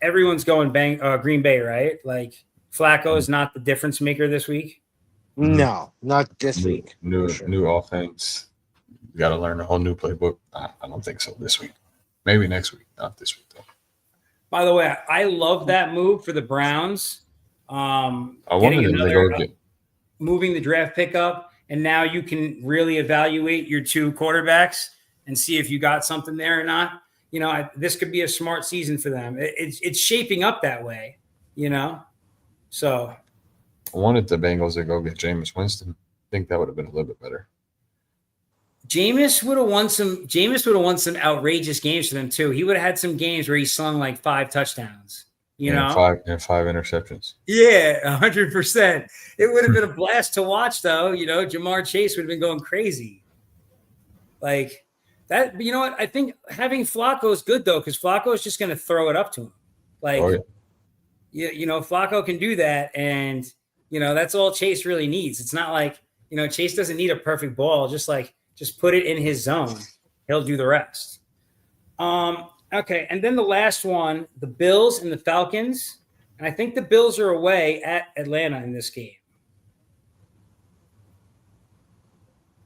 S1: Everyone's going Green Bay, right? Like Flacco is not the difference maker this week?
S2: No, not this week.
S3: New offense. You got to learn a whole new playbook. I don't think so this week. Maybe next week, not this week though.
S1: By the way, I love that move for the Browns.
S3: I wanted them to go get
S1: moving the draft pick up, and now you can really evaluate your 2 quarterbacks and see if you got something there or not. This could be a smart season for them. It's shaping up that way, So
S3: I wanted the Bengals to go get Jameis Winston. I think that would have been a little bit better.
S1: Jameis would have won some outrageous games for them too. He would have had some games where he slung like 5 touchdowns.
S3: Five interceptions.
S1: Yeah, 100%. It would have been a blast to watch, though. Jamar Chase would have been going crazy. Like that. But you know what? I think having Flacco is good though, because Flacco is just going to throw it up to him. Like, Flacco can do that, and That's all Chase really needs. It's not like, Chase doesn't need a perfect ball. Just put it in his zone. He'll do the rest. Okay. And then the last one, the Bills and the Falcons. And I think the Bills are away at Atlanta in this game.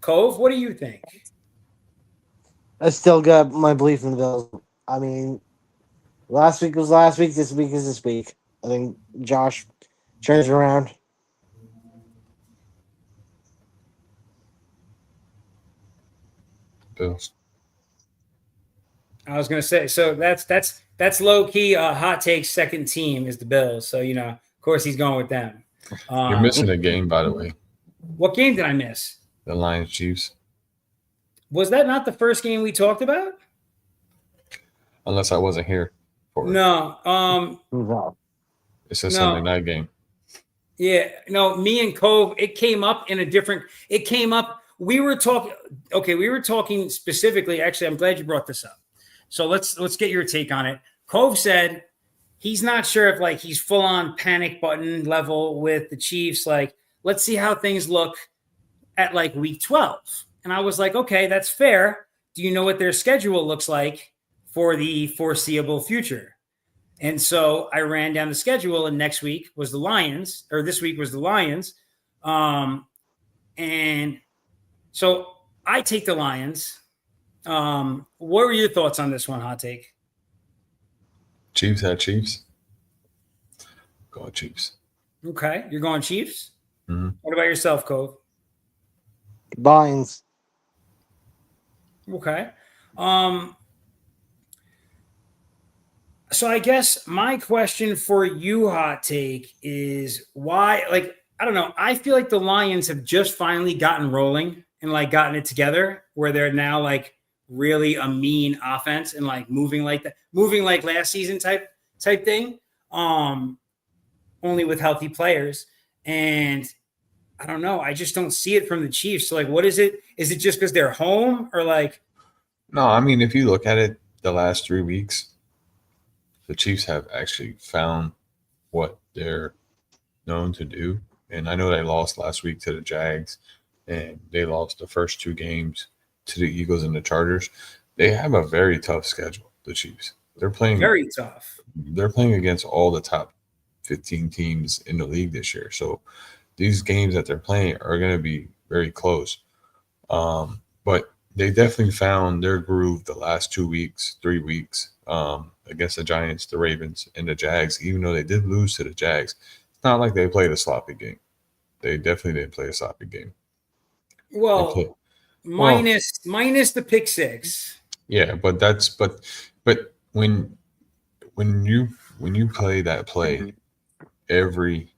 S1: Cove, what do you think?
S2: I still got my belief in the Bills. I mean, last week was last week. This week is this week. I think Josh turns around.
S3: Bills.
S1: I was going to say, so that's low key. Hot take second team is the Bills. So of course he's going with them.
S3: You're missing a game, by the way.
S1: What game did I miss?
S3: The Lions Chiefs.
S1: Was that not the first game we talked about?
S3: Unless I wasn't here for it.
S1: No.
S3: It's a Sunday night game.
S1: Yeah. No, me and Cove, it came up. We were talking specifically. Actually, I'm glad you brought this up. So let's get your take on it. Cove said he's not sure if he's full on panic button level with the Chiefs. Let's see how things look at week 12. And I was like, okay, that's fair. Do you know what their schedule looks like for the foreseeable future? And so I ran down the schedule, and next week was the Lions, or this week was the Lions. And so I take the Lions. What were your thoughts on this one, hot take?
S3: Chiefs at Chiefs. Go Chiefs.
S1: Okay, you're going Chiefs?
S3: Mm-hmm.
S1: What about yourself, Cove?
S2: Lions.
S1: Okay. So I guess my question for you, hot take, is why, I don't know. I feel like the Lions have just finally gotten rolling and gotten it together where they're now really a mean offense and moving like last season type thing. Only with healthy players. And I don't know. I just don't see it from the Chiefs. So what is it? Is it just because they're home or
S3: No, I mean, if you look at it the last 3 weeks, the Chiefs have actually found what they're known to do. And I know they lost last week to the Jags, and they lost the first 2 games to the Eagles and the Chargers. They have a very tough schedule, the Chiefs. They're playing
S1: very tough.
S3: They're playing against all the top 15 teams in the league this year. So these games that they're playing are going to be very close. But they definitely found their groove the last 2 weeks, 3 weeks against the Giants, the Ravens, and the Jags. Even though they did lose to the Jags, it's not like they played a sloppy game. They definitely didn't play a sloppy game.
S1: Well, minus the pick six.
S3: Yeah, but when you play that play, every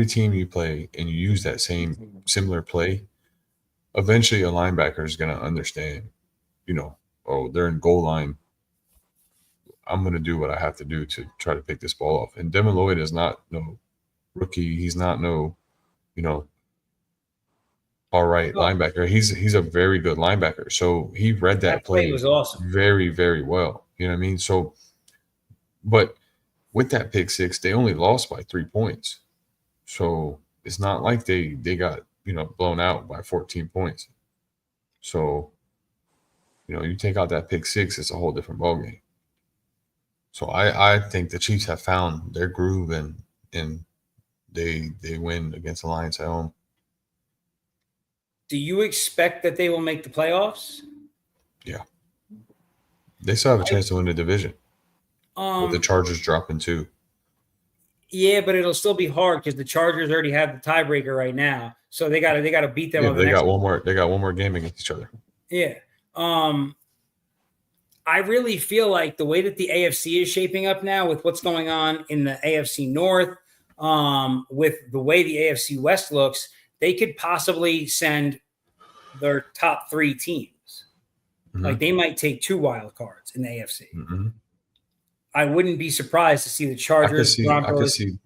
S3: team you play and you use that same similar play, eventually a linebacker is going to understand, they're in goal line. I'm going to do what I have to do to try to pick this ball off. And Devin Lloyd is not no rookie. He's not no, all right linebacker. He's a very good linebacker. So he read that play
S1: was awesome.
S3: Very, very well. You know what I mean? So, but with that pick six, they only lost by 3 points. So it's not like they got, blown out by 14 points. So, you take out that pick six, it's a whole different ballgame. So I think the Chiefs have found their groove and they win against the Lions at home.
S1: Do you expect that they will make the playoffs?
S3: Yeah. They still have a chance to win the division. With the Chargers dropping 2.
S1: Yeah, but it'll still be hard because the Chargers already have the tiebreaker right now. So they got to beat them.
S3: Yeah, they got one more game against each other.
S1: Yeah. I really feel like the way that the AFC is shaping up now with what's going on in the AFC North, with the way the AFC West looks, they could possibly send their top 3 teams. Mm-hmm. They might take 2 wild cards in the AFC.
S3: Mm-hmm.
S1: I wouldn't be surprised to see the Chargers.
S3: I could see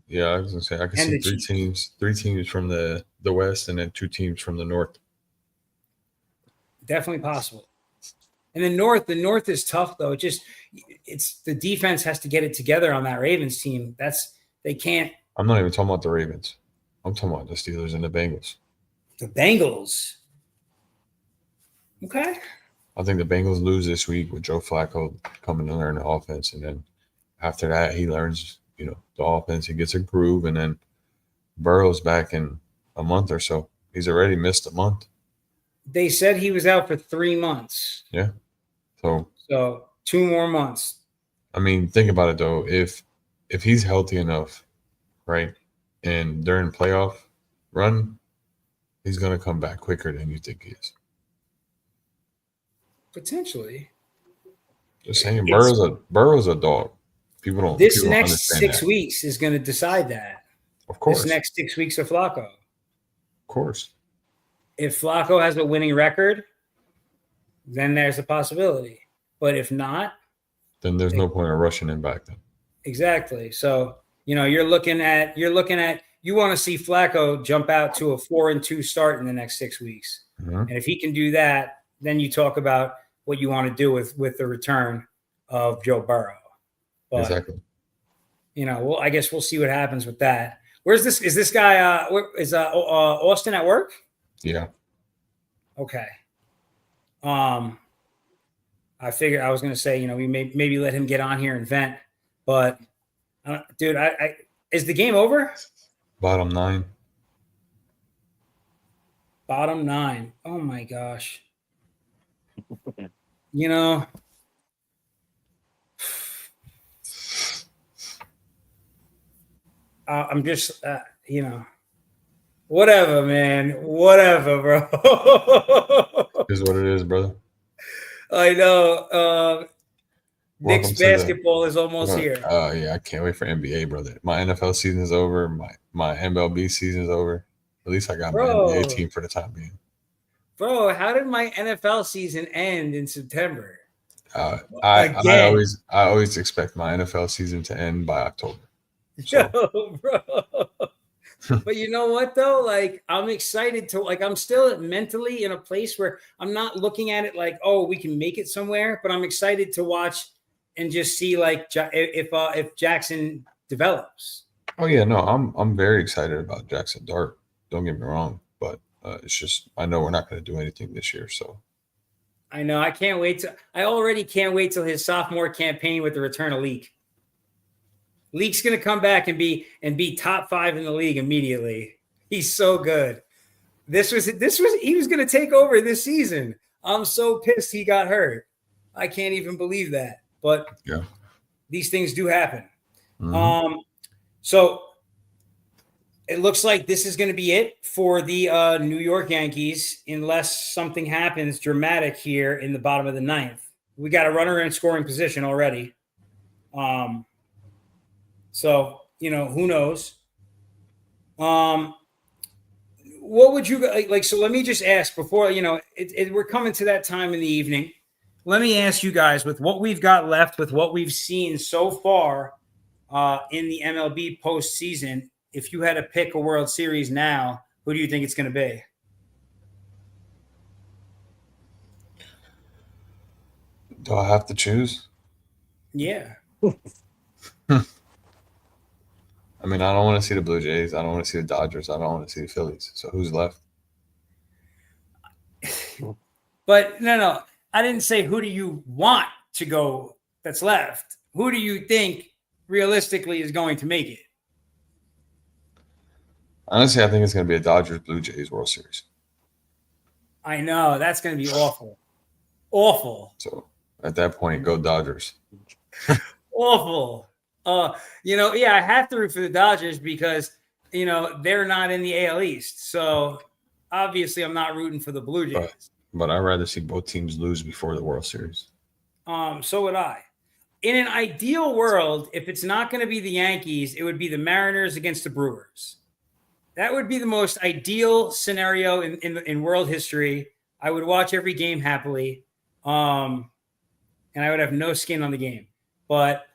S3: 3 teams from the West and then 2 teams from the North.
S1: Definitely possible. And the North is tough though. It's the defense has to get it together on that Ravens team. They can't
S3: I'm not even talking about the Ravens. I'm talking about the Steelers and the Bengals.
S1: The Bengals. Okay.
S3: I think the Bengals lose this week with Joe Flacco coming to learn the offense, and then after that, he learns, the offense. He gets a groove, and then Burrow's back in a month or so. He's already missed a month.
S1: They said he was out for 3 months.
S3: Yeah. So
S1: 2 more months.
S3: I mean, think about it though. If he's healthy enough, right, and during playoff run, he's gonna come back quicker than you think he is.
S1: Potentially.
S3: Just saying, Burrow's a dog. People don't.
S1: This
S3: People don't
S1: next
S3: understand
S1: 6
S3: that.
S1: weeks is going to decide that.
S3: Of course.
S1: This next 6 weeks of Flacco.
S3: Of course.
S1: If Flacco has a winning record, then there's a possibility. But if not,
S3: then there's no point in rushing him back then.
S1: Exactly. So, you're looking at you want to see Flacco jump out to a 4-2 start in the next 6 weeks.
S3: Mm-hmm.
S1: And if he can do that, then you talk about what you want to do with the return of Joe Burrow. But,
S3: exactly.
S1: Well, I guess we'll see what happens with that. Where's this? Is this guy? Is Austin at work?
S3: Yeah.
S1: Okay. I figured I was going to say, we maybe let him get on here and vent, but dude, I is the game over?
S3: Bottom 9.
S1: Bottom 9. Oh my gosh. I'm just, whatever, man. Whatever, bro.
S3: Is what it is, brother.
S1: I know. Knicks basketball is almost here.
S3: Yeah, I can't wait for NBA, brother. My NFL season is over. My MLB season is over. At least I got my NBA team for the time being.
S1: Bro, how did my NFL season end in September?
S3: I always expect my NFL season to end by October.
S1: So. Yo, bro. But you know what though? Like, I'm excited to, I'm still mentally in a place where I'm not looking at it like, oh, we can make it somewhere, but I'm excited to watch and just see if Jackson develops.
S3: Oh yeah, no, I'm very excited about Jackson Dart. Don't get me wrong, but it's just I know we're not going to do anything this year, so.
S1: I know. I already can't wait till his sophomore campaign with the return of Leak. Leak's going to come back and be top 5 in the league immediately. He's so good. He was going to take over this season. I'm so pissed he got hurt. I can't even believe that. But
S3: yeah,
S1: these things do happen.
S3: Mm-hmm.
S1: So it looks like this is going to be it for the New York Yankees, unless something happens dramatic here in the bottom of the 9th. We got a runner in scoring position already. So, who knows? What would you like? So let me just ask before, we're coming to that time in the evening. Let me ask you guys, with what we've got left, with what we've seen so far in the MLB postseason, if you had to pick a World Series now, who do you think it's going to be?
S3: Do I have to choose?
S1: Yeah.
S3: I mean, I don't want to see the Blue Jays. I don't want to see the Dodgers. I don't want to see the Phillies. So who's left?
S1: But no. I didn't say who do you want to go that's left. Who do you think realistically is going to make it?
S3: Honestly, I think it's going to be a Dodgers-Blue Jays World Series.
S1: I know. That's going to be awful. Awful.
S3: So at that point, go Dodgers.
S1: Awful. I have to root for the Dodgers because, they're not in the AL East. So obviously I'm not rooting for the Blue Jays.
S3: But I'd rather see both teams lose before the World Series.
S1: So would I. In an ideal world, if it's not going to be the Yankees, it would be the Mariners against the Brewers. That would be the most ideal scenario in world history. I would watch every game happily. And I would have no skin on the game. But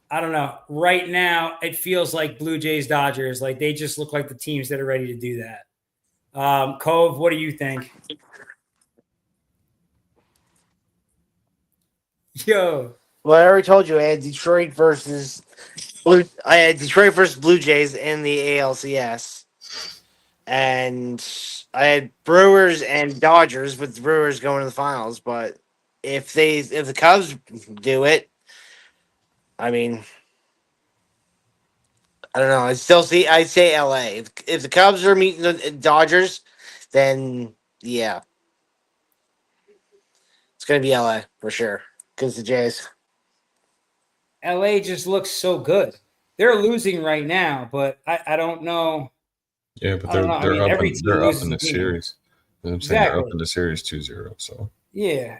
S1: I don't know. Right now, it feels like Blue Jays, Dodgers. Like, they just look like the teams that are ready to do that. Cove, what do you think? Yo.
S2: Well, I already told you I had Detroit versus I had Detroit versus Blue Jays in the ALCS, and I had Brewers and Dodgers, with the Brewers going to the finals. But if the Cubs do it, I mean, I don't know. I'd say LA. If the Cubs are meeting the Dodgers, then yeah, it's gonna be LA for sure. Because the Jays.
S1: LA just looks so good. They're losing right now, but I don't know.
S3: Yeah, but
S1: I don't know. I mean, every team
S3: they're up in
S1: loses a
S3: the
S1: game.
S3: series. You know what I'm saying, they're up
S1: Exactly.
S3: in the series 2-0. So
S1: Yeah.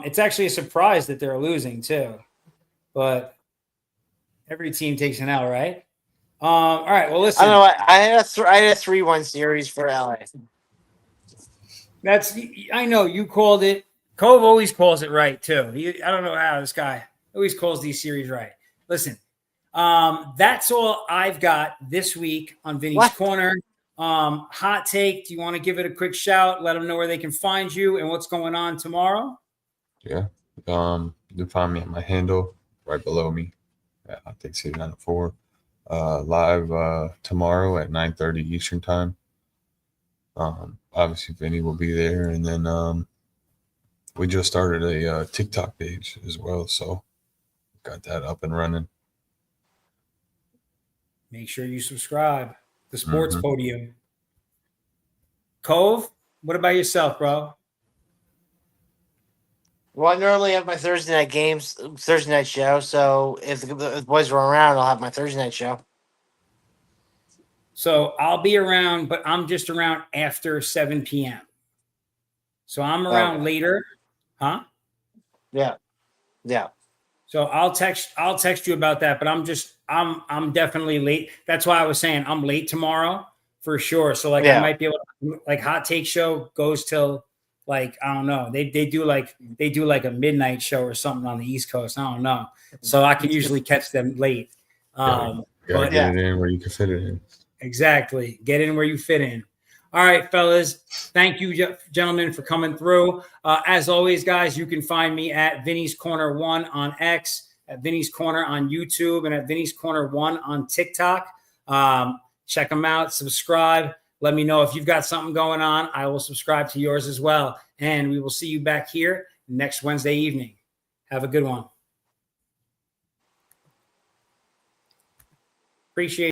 S1: It's actually a surprise that they're losing too, but every team takes an L, right? All right. Well,
S2: I don't
S1: listen.
S2: know. I had a 3-1 series for LA.
S1: I know you called it. Cove always calls it right too. I don't know how this guy always calls these series right. Listen, that's all I've got this week on Vinny's
S2: What?
S1: Corner. Hot take. Do you want to give it a quick shout? Let them know where they can find you and what's going on tomorrow.
S3: yeah, you can find me at my handle right below me. I think C904. Live tomorrow at 9:30 Eastern time. Obviously Vinny will be there, and then we just started a TikTok page as well, so got that up and running.
S1: Make sure you subscribe. The Sports
S3: Mm-hmm.
S1: Podium. Cove, what about yourself, bro?
S2: Well, I normally have my Thursday night show. So if the boys were around, I'll have my Thursday night show.
S1: So I'll be around, but I'm just around after 7 p.m. So I'm around later, huh?
S2: Yeah, yeah.
S1: So I'll text you about that, but I'm definitely late. That's why I was saying I'm late tomorrow for sure. So like I
S2: Yeah.
S1: might be able to, like Hot Take Show goes till like I don't know. They do like a midnight show or something on the East Coast. I don't know. So I can usually catch them late.
S3: Gotta
S1: But
S3: get it in where you can fit it in.
S1: exactly. Get in where you fit in. All right, fellas. Thank you, gentlemen, for coming through. As always, guys, you can find me at Vinny's Corner 1 on X, at Vinny's Corner on YouTube, and at Vinny's Corner 1 on TikTok. Check them out. Subscribe. Let me know if you've got something going on. I will subscribe to yours as well. And we will see you back here next Wednesday evening. Have a good one. Appreciate